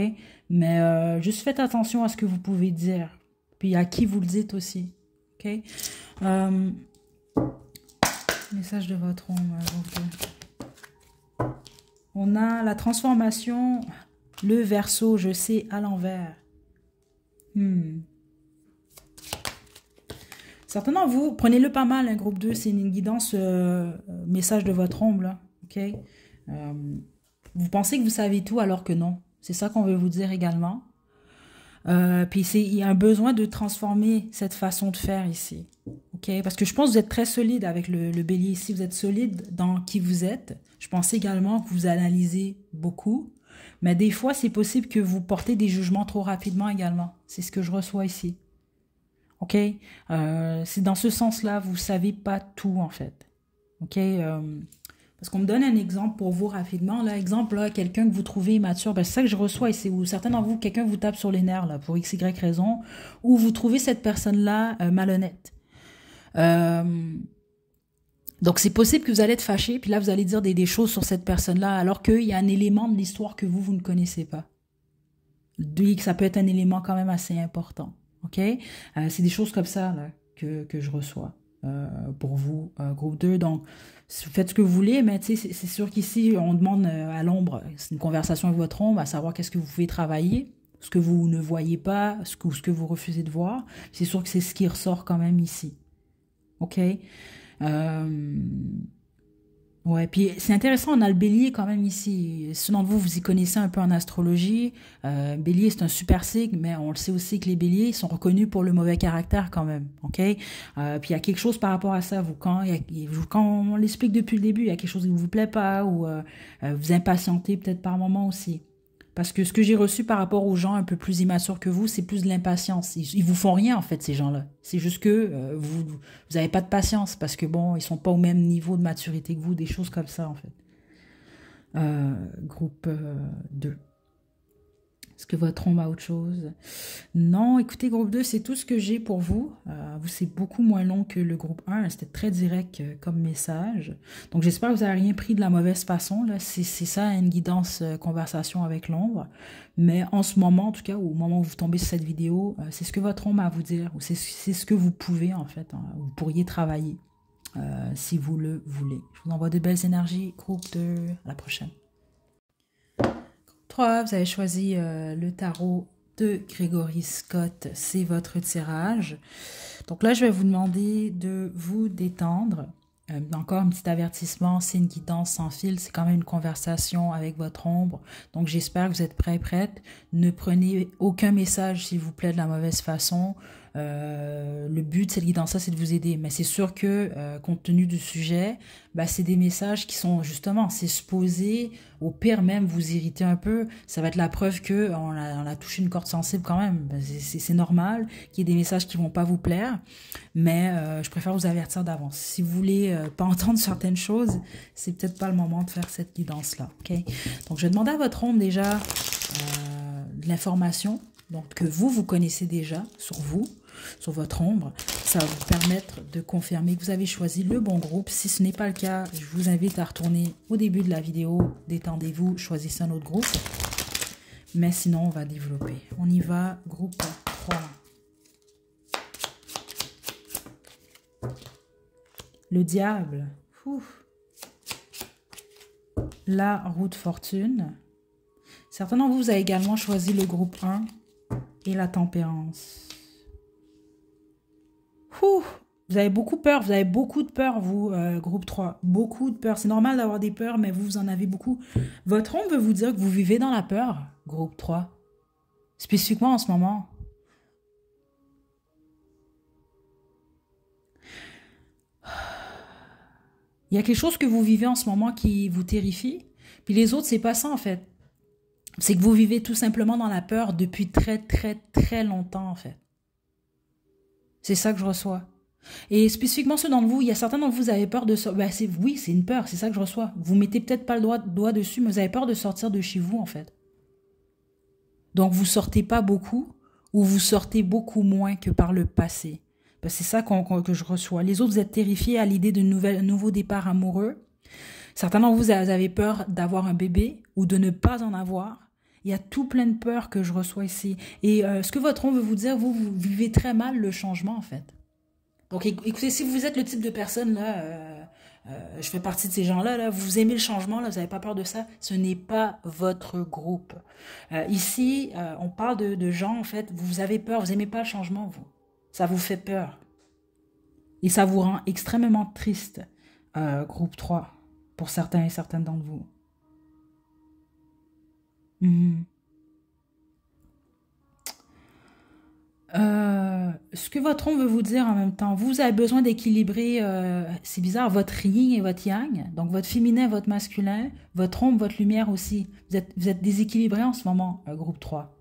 Mais juste faites attention à ce que vous pouvez dire. Puis à qui vous le dites aussi. OK? Message de votre ombre, groupe 2. On a la transformation, le Verseau, je sais, à l'envers. Certainement, vous, prenez-le pas mal, hein, groupe 2, c'est une guidance, message de votre ombre, là, ok? Vous pensez que vous savez tout alors que non. C'est ça qu'on veut vous dire également. Puis il y a un besoin de transformer cette façon de faire ici. OK? Parce que je pense que vous êtes très solide avec le bélier ici. Vous êtes solide dans qui vous êtes. Je pense également que vous analysez beaucoup. Mais des fois, c'est possible que vous portez des jugements trop rapidement également. C'est ce que je reçois ici. OK? C'est dans ce sens-là, vous ne savez pas tout, en fait. OK? Parce qu'on me donne un exemple pour vous rapidement. Là, exemple, là, quelqu'un que vous trouvez immature, ben, c'est ça que je reçois ici. Ou certains d'entre vous, quelqu'un vous tape sur les nerfs, là, pour x, y raison, ou vous trouvez cette personne-là malhonnête. Donc, c'est possible que vous allez être fâché, puis là, vous allez dire des choses sur cette personne-là, alors qu'il y a un élément de l'histoire que vous ne connaissez pas. Ça peut être un élément quand même assez important. OK? C'est des choses comme ça là, que je reçois pour vous, groupe 2. Donc, faites ce que vous voulez, mais c'est sûr qu'ici, on demande à l'ombre, c'est une conversation avec votre ombre, à savoir qu'est-ce que vous pouvez travailler, ce que vous ne voyez pas, ce que vous refusez de voir. C'est sûr que c'est ce qui ressort quand même ici. OK? Ouais, puis c'est intéressant, on a le bélier quand même ici. Ceux d'entre vous, vous y connaissez un peu en astrologie. Bélier, c'est un super signe, mais on le sait aussi que les béliers sont reconnus pour le mauvais caractère quand même, OK? Puis il y a quelque chose par rapport à ça. Quand on l'explique depuis le début, il y a quelque chose qui ne vous plaît pas ou vous impatientez peut-être par moment aussi. Parce que ce que j'ai reçu par rapport aux gens un peu plus immatures que vous, c'est plus de l'impatience. Ils vous font rien, en fait, ces gens-là. C'est juste que vous n'avez pas de patience parce que, bon, ils sont pas au même niveau de maturité que vous, des choses comme ça, en fait. Groupe 2. Est-ce que votre ombre a autre chose? Non, écoutez, groupe 2, c'est tout ce que j'ai pour vous. Vous, c'est beaucoup moins long que le groupe 1. C'était très direct comme message. Donc, j'espère que vous n'avez rien pris de la mauvaise façon. C'est ça, une guidance conversation avec l'ombre. Mais en ce moment, en tout cas, au moment où vous tombez sur cette vidéo, c'est ce que votre ombre a à vous dire. Ou c'est ce que vous pouvez, en fait. Hein, vous pourriez travailler si vous le voulez. Je vous envoie de belles énergies. Groupe 2, à la prochaine. 3, vous avez choisi le tarot de Gregory Scott, c'est votre tirage. Donc là, je vais vous demander de vous détendre. Encore un petit avertissement, c'est une guidance sans fil, c'est quand même une conversation avec votre ombre. Donc j'espère que vous êtes prêts, prêtes. Ne prenez aucun message, s'il vous plaît, de la mauvaise façon. Le but de cette guidance-là, c'est de vous aider. Mais c'est sûr que, compte tenu du sujet, c'est des messages qui sont justement, c'est supposé, au pire même, vous irriter un peu. Ça va être la preuve que on a touché une corde sensible quand même. C'est normal qu'il y ait des messages qui vont pas vous plaire. Mais je préfère vous avertir d'avance. Si vous voulez pas entendre certaines choses, c'est peut-être pas le moment de faire cette guidance-là. Okay? Donc, je vais demander à votre ombre déjà de l'information donc, que vous connaissez déjà sur vous, sur votre ombre. Ça va vous permettre de confirmer que vous avez choisi le bon groupe. Si ce n'est pas le cas, je vous invite à retourner au début de la vidéo. Détendez-vous, choisissez un autre groupe. Mais sinon, on va développer. On y va, groupe 3. Le diable. Ouf. La roue de fortune. Certains d'entre vous avez également choisi le groupe 1 et la tempérance. Ouf. Vous avez beaucoup peur, vous avez beaucoup de peur, vous, groupe 3. Beaucoup de peur. C'est normal d'avoir des peurs, mais vous en avez beaucoup. Votre ombre veut vous dire que vous vivez dans la peur, groupe 3. Spécifiquement en ce moment. Il y a quelque chose que vous vivez en ce moment qui vous terrifie. Puis les autres, c'est pas ça, en fait. C'est que vous vivez tout simplement dans la peur depuis très, très, très longtemps, en fait. C'est ça que je reçois. Et spécifiquement ceux d'entre vous, il y a certains d'entre vous, vous avez peur de sortir. Oui, c'est une peur, c'est ça que je reçois. Vous mettez peut-être pas le doigt dessus, mais vous avez peur de sortir de chez vous, en fait. Donc, vous sortez pas beaucoup, ou vous sortez beaucoup moins que par le passé. C'est ça que je reçois. Les autres, vous êtes terrifiés à l'idée d'un nouveau départ amoureux. Certains d'entre vous, vous avez peur d'avoir un bébé ou de ne pas en avoir. Il y a tout plein de peurs que je reçois ici. Et ce que votre ombre veut vous dire, vous vivez très mal le changement, en fait. Donc, écoutez, si vous êtes le type de personne, là, je fais partie de ces gens-là, là, vous aimez le changement, là, vous n'avez pas peur de ça, ce n'est pas votre groupe. Ici, on parle de gens, en fait, vous avez peur, vous n'aimez pas le changement, vous. Ça vous fait peur. Et ça vous rend extrêmement triste, groupe 3, pour certains et certaines d'entre vous. Ce que votre ombre veut vous dire en même temps, vous avez besoin d'équilibrer, c'est bizarre, votre yin et votre yang, donc votre féminin, votre masculin, votre ombre, votre lumière aussi. Vous êtes déséquilibré en ce moment, groupe 3.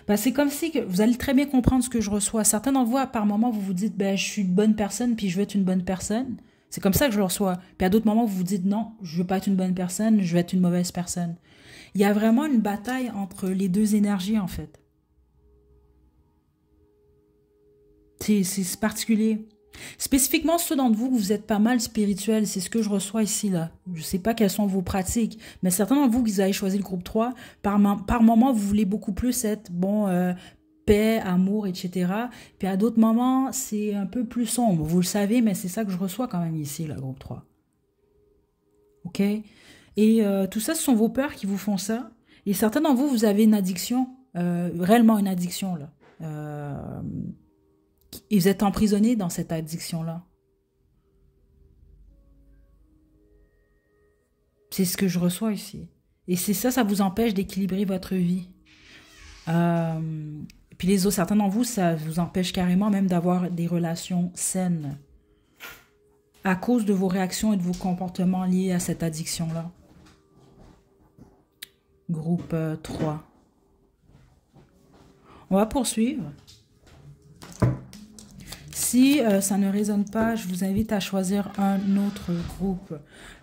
Ben, c'est comme si que vous allez très bien comprendre ce que je reçois. Certains d'entre vous, par moments, vous vous dites, ben, je suis une bonne personne, puis je veux être une bonne personne. C'est comme ça que je le reçois. Puis à d'autres moments, vous vous dites, non, je veux pas être une bonne personne, je veux être une mauvaise personne. Il y a vraiment une bataille entre les deux énergies, en fait. C'est particulier. Spécifiquement, ceux d'entre vous, vous êtes pas mal spirituels, c'est ce que je reçois ici, là. Je sais pas quelles sont vos pratiques, mais certains d'entre vous qui avez choisi le groupe 3, par moment, vous voulez beaucoup plus être, bon, paix, amour, etc. Puis à d'autres moments, c'est un peu plus sombre. Vous le savez, mais c'est ça que je reçois quand même ici, le groupe 3. OK? Et tout ça, ce sont vos peurs qui vous font ça. Et certains d'entre vous, vous avez une addiction, réellement une addiction, là. Et vous êtes emprisonné dans cette addiction-là. C'est ce que je reçois ici. Et c'est ça, ça vous empêche d'équilibrer votre vie. Puis les autres, certains d'entre vous, ça vous empêche carrément même d'avoir des relations saines à cause de vos réactions et de vos comportements liés à cette addiction-là. Groupe 3. On va poursuivre. Si ça ne résonne pas, je vous invite à choisir un autre groupe.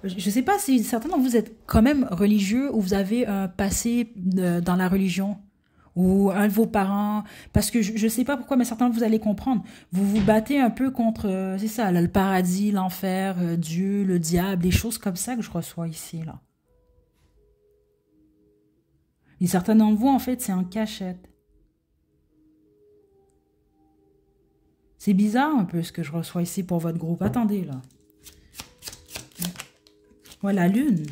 Je ne sais pas si certains d'entre vous êtes quand même religieux ou vous avez un passé dans la religion ou un de vos parents, parce que je ne sais pas pourquoi, mais certains vous allez comprendre. Vous vous battez un peu contre, c'est ça, là, le paradis, l'enfer, Dieu, le diable, des choses comme ça que je reçois ici, là. Et certains d'entre vous, en fait, c'est en cachette. C'est bizarre un peu ce que je reçois ici pour votre groupe. Attendez, là. Ouais, la lune.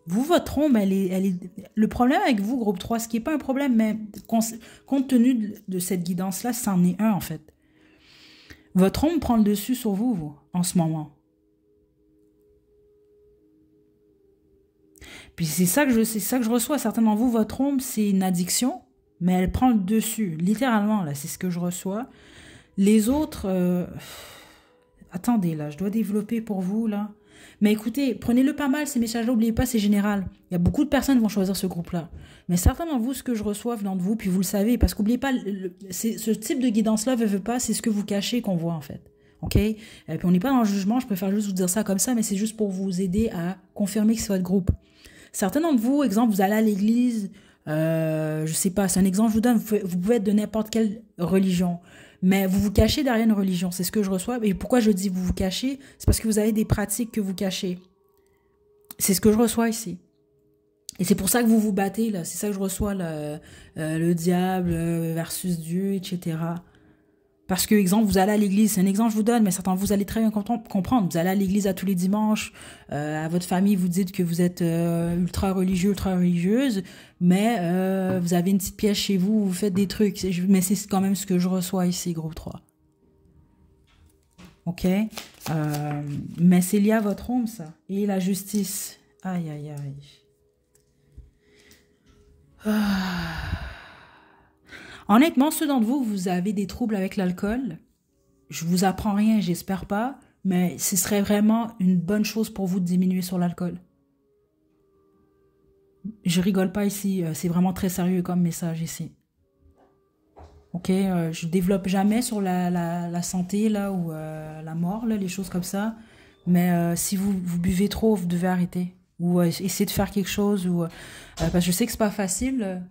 Vous, votre ombre, elle est... Le problème avec vous, groupe 3, ce qui n'est pas un problème, mais compte tenu de cette guidance-là, c'en est un, en fait. Votre ombre prend le dessus sur vous, en ce moment. Puis c'est ça que je reçois. Certains d'entre vous, votre ombre, c'est une addiction, mais elle prend le dessus. Littéralement, là, c'est ce que je reçois. Les autres... Attendez, là, je dois développer pour vous, là. Mais écoutez, prenez-le pas mal, ces messages-là, n'oubliez pas, c'est général. Il y a beaucoup de personnes qui vont choisir ce groupe-là. Mais certains d'entre vous, ce que je reçois venant de vous, puis vous le savez, parce qu'oubliez pas, ce type de guidance-là, veut pas, c'est ce que vous cachez qu'on voit, en fait. OK? Et puis on n'est pas dans le jugement, je préfère juste vous dire ça comme ça, mais c'est juste pour vous aider à confirmer que c'est votre groupe. Certains d'entre vous, exemple, vous allez à l'église, je sais pas, c'est un exemple que je vous donne, vous pouvez être de n'importe quelle religion. Mais vous vous cachez derrière une religion, c'est ce que je reçois. Et pourquoi je dis vous vous cachez? C'est parce que vous avez des pratiques que vous cachez. C'est ce que je reçois ici. Et c'est pour ça que vous vous battez, là. C'est ça que je reçois, le diable versus Dieu, etc. Parce que, exemple, vous allez à l'église, c'est un exemple que je vous donne, mais certains, vous allez très bien comprendre. Vous allez à l'église à tous les dimanches, à votre famille, vous dites que vous êtes ultra religieux, ultra religieuse, mais vous avez une petite pièce chez vous, vous faites des trucs. Mais c'est quand même ce que je reçois ici, groupe 3. OK? Mais c'est lié à votre ombre, ça. Et la justice. Aïe, aïe, aïe. Honnêtement, ceux d'entre vous, vous avez des troubles avec l'alcool. Je vous apprends rien, j'espère pas, mais ce serait vraiment une bonne chose pour vous de diminuer sur l'alcool. Je rigole pas ici, c'est vraiment très sérieux comme message ici. OK, je développe jamais sur la santé là ou la mort, là, les choses comme ça. Mais si vous buvez trop, vous devez arrêter. Ou essayer de faire quelque chose. Parce que je sais que c'est pas facile.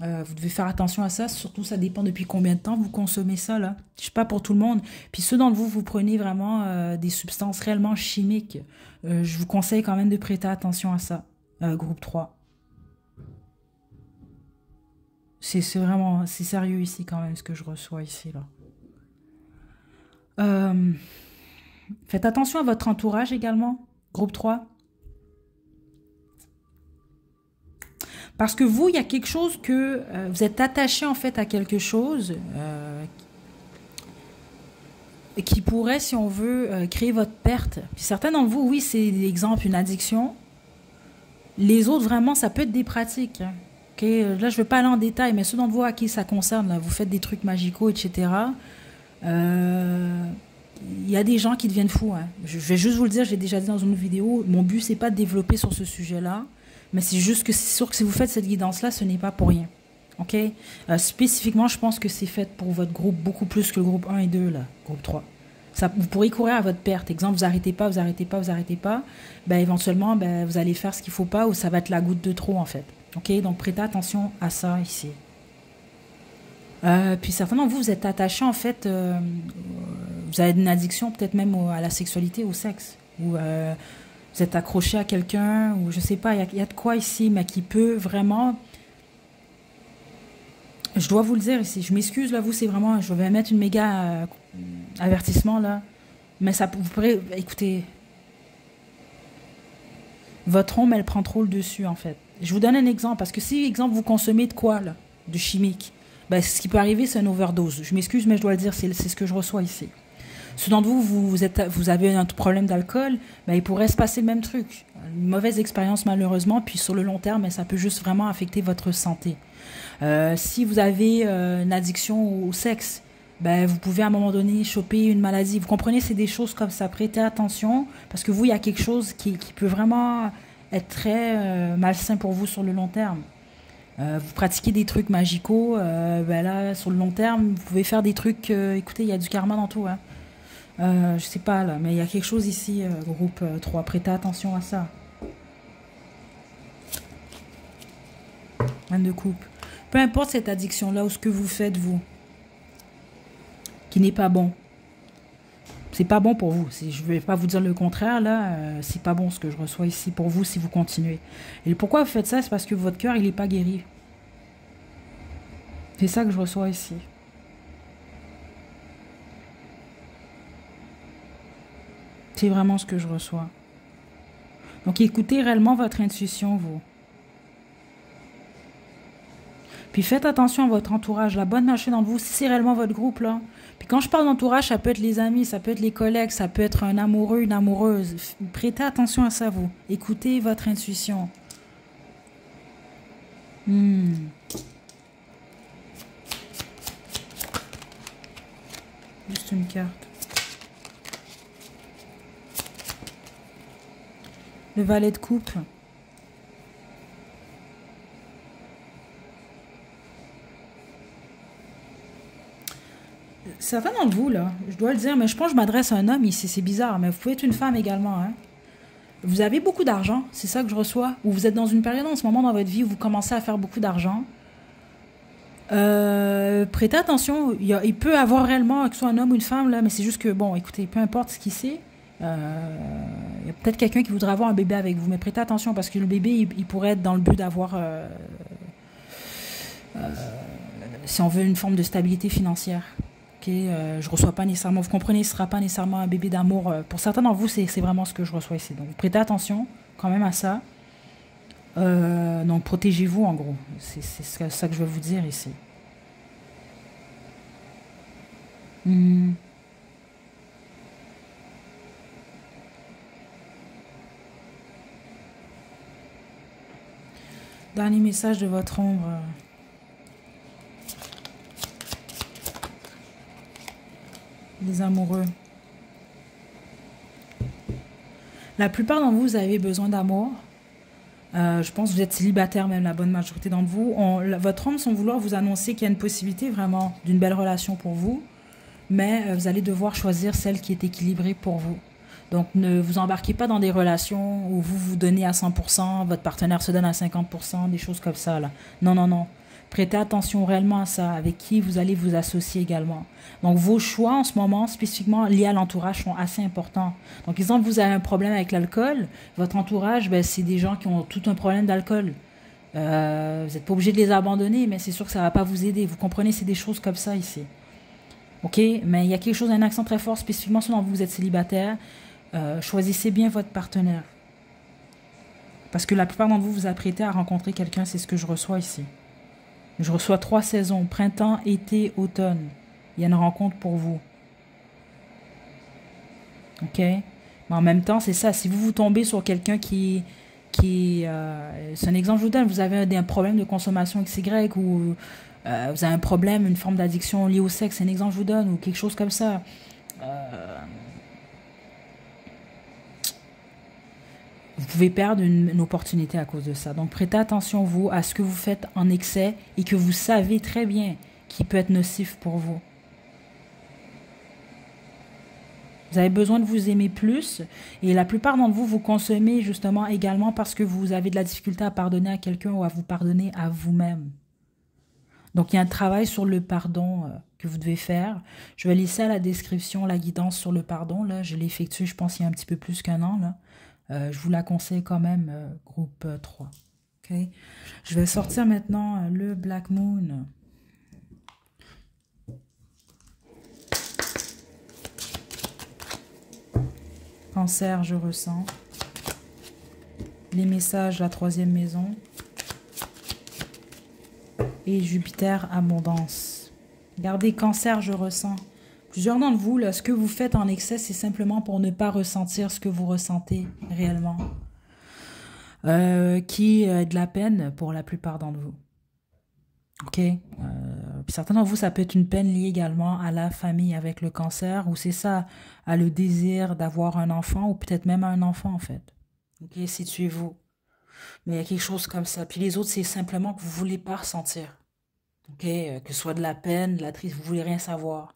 Vous devez faire attention à ça. Surtout, ça dépend depuis combien de temps vous consommez ça, là. Je sais pas pour tout le monde. Puis ceux d'entre vous, vous prenez vraiment des substances réellement chimiques. Je vous conseille quand même de prêter attention à ça. Groupe 3. C'est vraiment... C'est sérieux ici quand même ce que je reçois ici, là. Faites attention à votre entourage également. Groupe 3. Parce que vous, il y a quelque chose que vous êtes attaché en fait à quelque chose qui pourrait, si on veut, créer votre perte. Puis certains d'entre vous, oui, c'est exemple une addiction. Les autres, vraiment, ça peut être des pratiques. Hein. Ok, là, je ne vais pas aller en détail, mais ceux d'entre vous à qui ça concerne, là, vous faites des trucs magicaux, etc. Euh, Il y a des gens qui deviennent fous, hein. Je vais juste vous le dire, j'ai déjà dit dans une vidéo, mon but, c'est pas de développer sur ce sujet-là, mais c'est juste que c'est sûr que si vous faites cette guidance-là, ce n'est pas pour rien. Ok? Spécifiquement, je pense que c'est fait pour votre groupe beaucoup plus que le groupe 1 et 2, là, groupe 3. Ça, vous pourrez courir à votre perte. Exemple, vous arrêtez pas, vous arrêtez pas, vous arrêtez pas. Ben, éventuellement, ben, vous allez faire ce qu'il faut pas ou ça va être la goutte de trop, en fait. Ok? Donc, prêtez attention à ça ici. Puis certainement, vous êtes attaché, en fait, vous avez une addiction peut-être même à la sexualité, au sexe. Ou vous êtes accroché à quelqu'un, ou je sais pas, il y a de quoi ici, mais qui peut vraiment... Je dois vous le dire ici, je m'excuse, là, vous, c'est vraiment... Je vais mettre une méga avertissement, là. Mais ça, vous pourrez... Écoutez, votre ombre, elle prend trop le dessus, en fait. Je vous donne un exemple, parce que si, exemple, vous consommez de quoi, là? De chimique. Ben, ce qui peut arriver, c'est une overdose. Je m'excuse, mais je dois le dire, c'est ce que je reçois ici. Ceux d'entre vous, vous avez un problème d'alcool, ben, il pourrait se passer le même truc. Une mauvaise expérience, malheureusement, puis sur le long terme, ça peut juste vraiment affecter votre santé. Si vous avez une addiction au sexe, ben, vous pouvez à un moment donné choper une maladie. Vous comprenez, c'est des choses comme ça. Prêtez attention, parce que vous, il y a quelque chose qui peut vraiment être très malsain pour vous sur le long terme. Vous pratiquez des trucs magicaux, ben là, sur le long terme, vous pouvez faire des trucs... écoutez, il y a du karma dans tout, hein. Je sais pas, là, mais il y a quelque chose ici, groupe 3. Prêtez attention à ça. Reine de coupe. Peu importe cette addiction-là ou ce que vous faites, vous, qui n'est pas bon. C'est pas bon pour vous. Je vais pas vous dire le contraire, là. C'est pas bon ce que je reçois ici pour vous si vous continuez. Et pourquoi vous faites ça? C'est parce que votre cœur, il n'est pas guéri. C'est ça que je reçois ici. C'est vraiment ce que je reçois. Donc, écoutez réellement votre intuition, vous. Puis faites attention à votre entourage. La bonne marché dans vous, si c'est réellement votre groupe, là. Puis quand je parle d'entourage, ça peut être les amis, ça peut être les collègues, ça peut être un amoureux, une amoureuse. Prêtez attention à ça, vous. Écoutez votre intuition. Juste une carte. Le valet de coupe. Certains d'entre vous, là, je dois le dire, mais je pense que je m'adresse à un homme ici, c'est bizarre, mais vous pouvez être une femme également, hein. Vous avez beaucoup d'argent, c'est ça que je reçois, ou vous êtes dans une période en ce moment dans votre vie où vous commencez à faire beaucoup d'argent. Prêtez attention, il peut avoir réellement, que ce soit un homme ou une femme, là, mais c'est juste que, bon, écoutez, peu importe ce qu'il sait, il y a peut-être quelqu'un qui voudrait avoir un bébé avec vous, mais prêtez attention parce que le bébé, il pourrait être dans le but d'avoir, si on veut, une forme de stabilité financière. Je reçois pas nécessairement, vous comprenez, ce sera pas nécessairement un bébé d'amour. Pour certains d'entre vous, c'est vraiment ce que je reçois ici. Donc, prêtez attention quand même à ça. Donc, protégez-vous en gros. C'est ça que je veux vous dire ici. Dernier message de votre ombre. Les amoureux. La plupart d'entre vous, vous avez besoin d'amour. Je pense que vous êtes célibataire, même la bonne majorité d'entre vous. Votre homme, sans vouloir vous annoncer qu'il y a une possibilité vraiment d'une belle relation pour vous, mais vous allez devoir choisir celle qui est équilibrée pour vous. Donc, ne vous embarquez pas dans des relations où vous vous donnez à 100%, votre partenaire se donne à 50%, des choses comme ça, là. Non, non, non. Prêtez attention réellement à ça, avec qui vous allez vous associer également. Donc, vos choix en ce moment, spécifiquement liés à l'entourage, sont assez importants. Donc, exemple, vous avez un problème avec l'alcool, votre entourage, ben, c'est des gens qui ont tout un problème d'alcool. Vous n'êtes pas obligé de les abandonner, mais c'est sûr que ça ne va pas vous aider. Vous comprenez, c'est des choses comme ça ici. OK? Mais il y a quelque chose, un accent très fort, spécifiquement si vous êtes célibataire. Choisissez bien votre partenaire. Parce que la plupart d'entre vous vous apprêtez à rencontrer quelqu'un, c'est ce que je reçois ici. Je reçois 3 saisons, printemps, été, automne. Il y a une rencontre pour vous. OK? Mais en même temps, c'est ça. Si vous tombez sur quelqu'un qui c'est un exemple que je vous donne, vous avez un problème de consommation XY ou vous avez un problème, une forme d'addiction liée au sexe, c'est un exemple que je vous donne, ou quelque chose comme ça. Vous pouvez perdre une opportunité à cause de ça. Donc prêtez attention, vous, à ce que vous faites en excès et que vous savez très bien qui peut être nocif pour vous. Vous avez besoin de vous aimer plus et la plupart d'entre vous, vous consommez justement également parce que vous avez de la difficulté à pardonner à quelqu'un ou à vous pardonner à vous-même. Donc, il y a un travail sur le pardon que vous devez faire. Je vais laisser à la description la guidance sur le pardon. Là, je l'ai effectuée, je pense, il y a un petit peu plus qu'un an. Là. Je vous la conseille quand même, groupe 3. Okay? Je vais sortir maintenant le Black Moon. Cancer, je ressens. Les messages, la 3e maison. Et Jupiter, abondance. Regardez, Cancer, je ressens. Plusieurs d'entre vous, là, ce que vous faites en excès, c'est simplement pour ne pas ressentir ce que vous ressentez réellement. Qui est de la peine pour la plupart d'entre vous. Ok, puis certains d'entre vous, ça peut être une peine liée également à la famille avec le cancer, ou c'est ça, à le désir d'avoir un enfant, ou peut-être même un enfant en fait. Ok, situez-vous. Mais il y a quelque chose comme ça. Puis les autres, c'est simplement que vous ne voulez pas ressentir. Ok, que ce soit de la peine, de la tristesse, vous ne voulez rien savoir.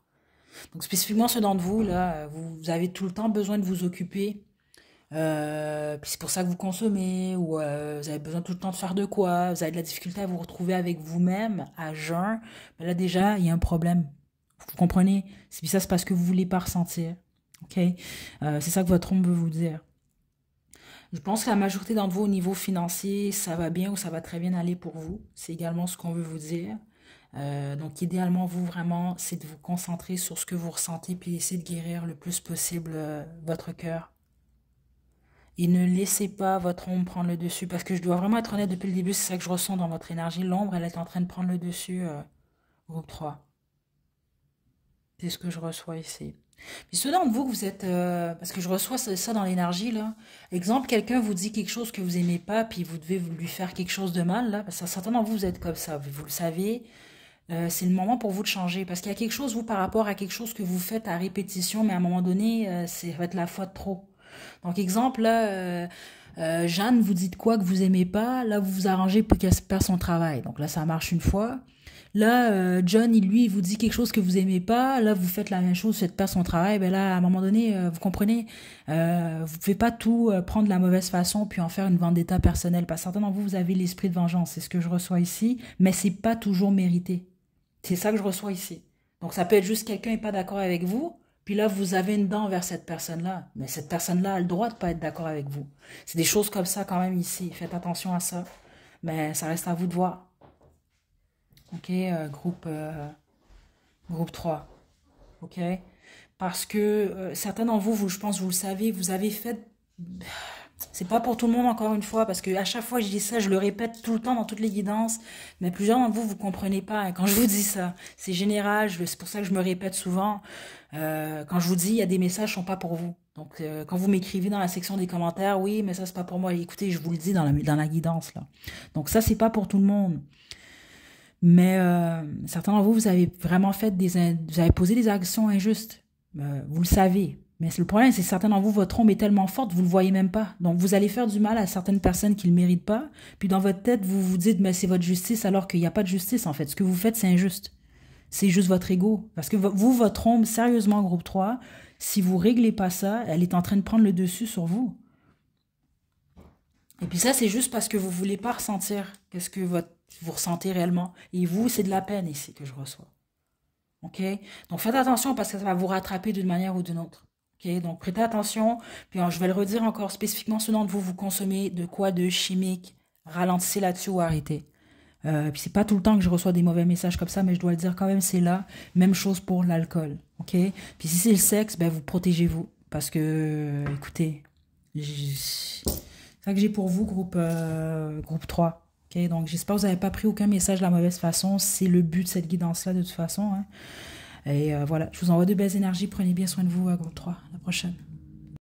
Donc spécifiquement ceux d'entre vous, là, vous avez tout le temps besoin de vous occuper. Puis c'est pour ça que vous consommez, ou vous avez besoin tout le temps de faire de quoi, vous avez de la difficulté à vous retrouver avec vous-même, à jeun, mais là déjà, il y a un problème. Vous comprenez? Puis ça, c'est parce que vous ne voulez pas ressentir. Ok? C'est ça que votre ombre veut vous dire. Je pense que la majorité d'entre vous, au niveau financier, ça va bien ou ça va très bien aller pour vous. C'est également ce qu'on veut vous dire. Donc idéalement, vous vraiment, c'est de vous concentrer sur ce que vous ressentez puis essayer de guérir le plus possible votre cœur. Et ne laissez pas votre ombre prendre le dessus. Parce que je dois vraiment être honnête depuis le début, c'est ça que je ressens dans votre énergie. L'ombre, elle est en train de prendre le dessus, groupe 3. C'est ce que je reçois ici. Puis ceux d'entre vous que vous êtes... parce que je reçois ça dans l'énergie, là. Exemple, quelqu'un vous dit quelque chose que vous aimez pas, puis vous devez lui faire quelque chose de mal, là. Parce que certains d'entre vous, vous êtes comme ça. Vous le savez. C'est le moment pour vous de changer. Parce qu'il y a quelque chose, vous, par rapport à quelque chose que vous faites à répétition, mais à un moment donné, ça va être la fois de trop. Donc, exemple, là, Jeanne vous dit de quoi que vous aimez pas, là, vous vous arrangez pour qu'elle perde son travail. Donc là, ça marche une fois. Là, John, lui, il vous dit quelque chose que vous aimez pas, là, vous faites la même chose, vous faites perdre son travail, ben là, à un moment donné, vous comprenez, vous pouvez pas tout prendre de la mauvaise façon puis en faire une vendetta personnelle. Parce que certains d'entre vous, vous avez l'esprit de vengeance, c'est ce que je reçois ici, mais c'est pas toujours mérité. C'est ça que je reçois ici. Donc, ça peut être juste quelqu'un n'est pas d'accord avec vous, puis là, vous avez une dent vers cette personne-là. Mais cette personne-là a le droit de pas être d'accord avec vous. C'est des choses comme ça quand même ici. Faites attention à ça. Mais ça reste à vous de voir. Ok, groupe 3. Ok? Parce que certains d'entre vous, je pense, vous le savez, vous avez fait... C'est pas pour tout le monde, encore une fois, parce que à chaque fois que je dis ça, je le répète tout le temps dans toutes les guidances, mais plusieurs d'entre vous, vous comprenez pas. Et quand je vous dis ça, c'est général, c'est pour ça que je me répète souvent. Quand je vous dis, il y a des messages qui sont pas pour vous. Donc, quand vous m'écrivez dans la section des commentaires, oui, mais ça, c'est pas pour moi. Écoutez, je vous le dis dans la guidance, là. Donc, ça, c'est pas pour tout le monde. Mais certains d'entre vous, vous avez vraiment fait vous avez posé des actions injustes. Vous le savez. Mais le problème, c'est que certains d'entre vous, votre ombre est tellement forte, vous le voyez même pas. Donc, vous allez faire du mal à certaines personnes qui le méritent pas. Puis, dans votre tête, vous vous dites, mais c'est votre justice, alors qu'il n'y a pas de justice, en fait. Ce que vous faites, c'est injuste. C'est juste votre ego. Parce que vous, votre ombre, sérieusement, groupe 3, si vous réglez pas ça, elle est en train de prendre le dessus sur vous. Et puis ça, c'est juste parce que vous voulez pas ressentir qu'est-ce que vous ressentez réellement. Et vous, c'est de la peine ici que je reçois. Ok? Donc, faites attention parce que ça va vous rattraper d'une manière ou d'une autre. Ok, donc prêtez attention. Puis je vais le redire encore spécifiquement, ceux d'entre vous, vous consommez de quoi de chimique. Ralentissez là-dessus ou arrêtez. Puis c'est pas tout le temps que je reçois des mauvais messages comme ça, mais je dois le dire quand même, c'est là. Même chose pour l'alcool. Ok. Puis si c'est le sexe, ben vous protégez-vous. Parce que, écoutez, c'est ça que j'ai pour vous, groupe 3. Ok, donc j'espère que vous n'avez pas pris aucun message de la mauvaise façon. C'est le but de cette guidance-là de toute façon. Hein. Et voilà, je vous envoie de belles énergies. Prenez bien soin de vous, groupe 3. À la prochaine.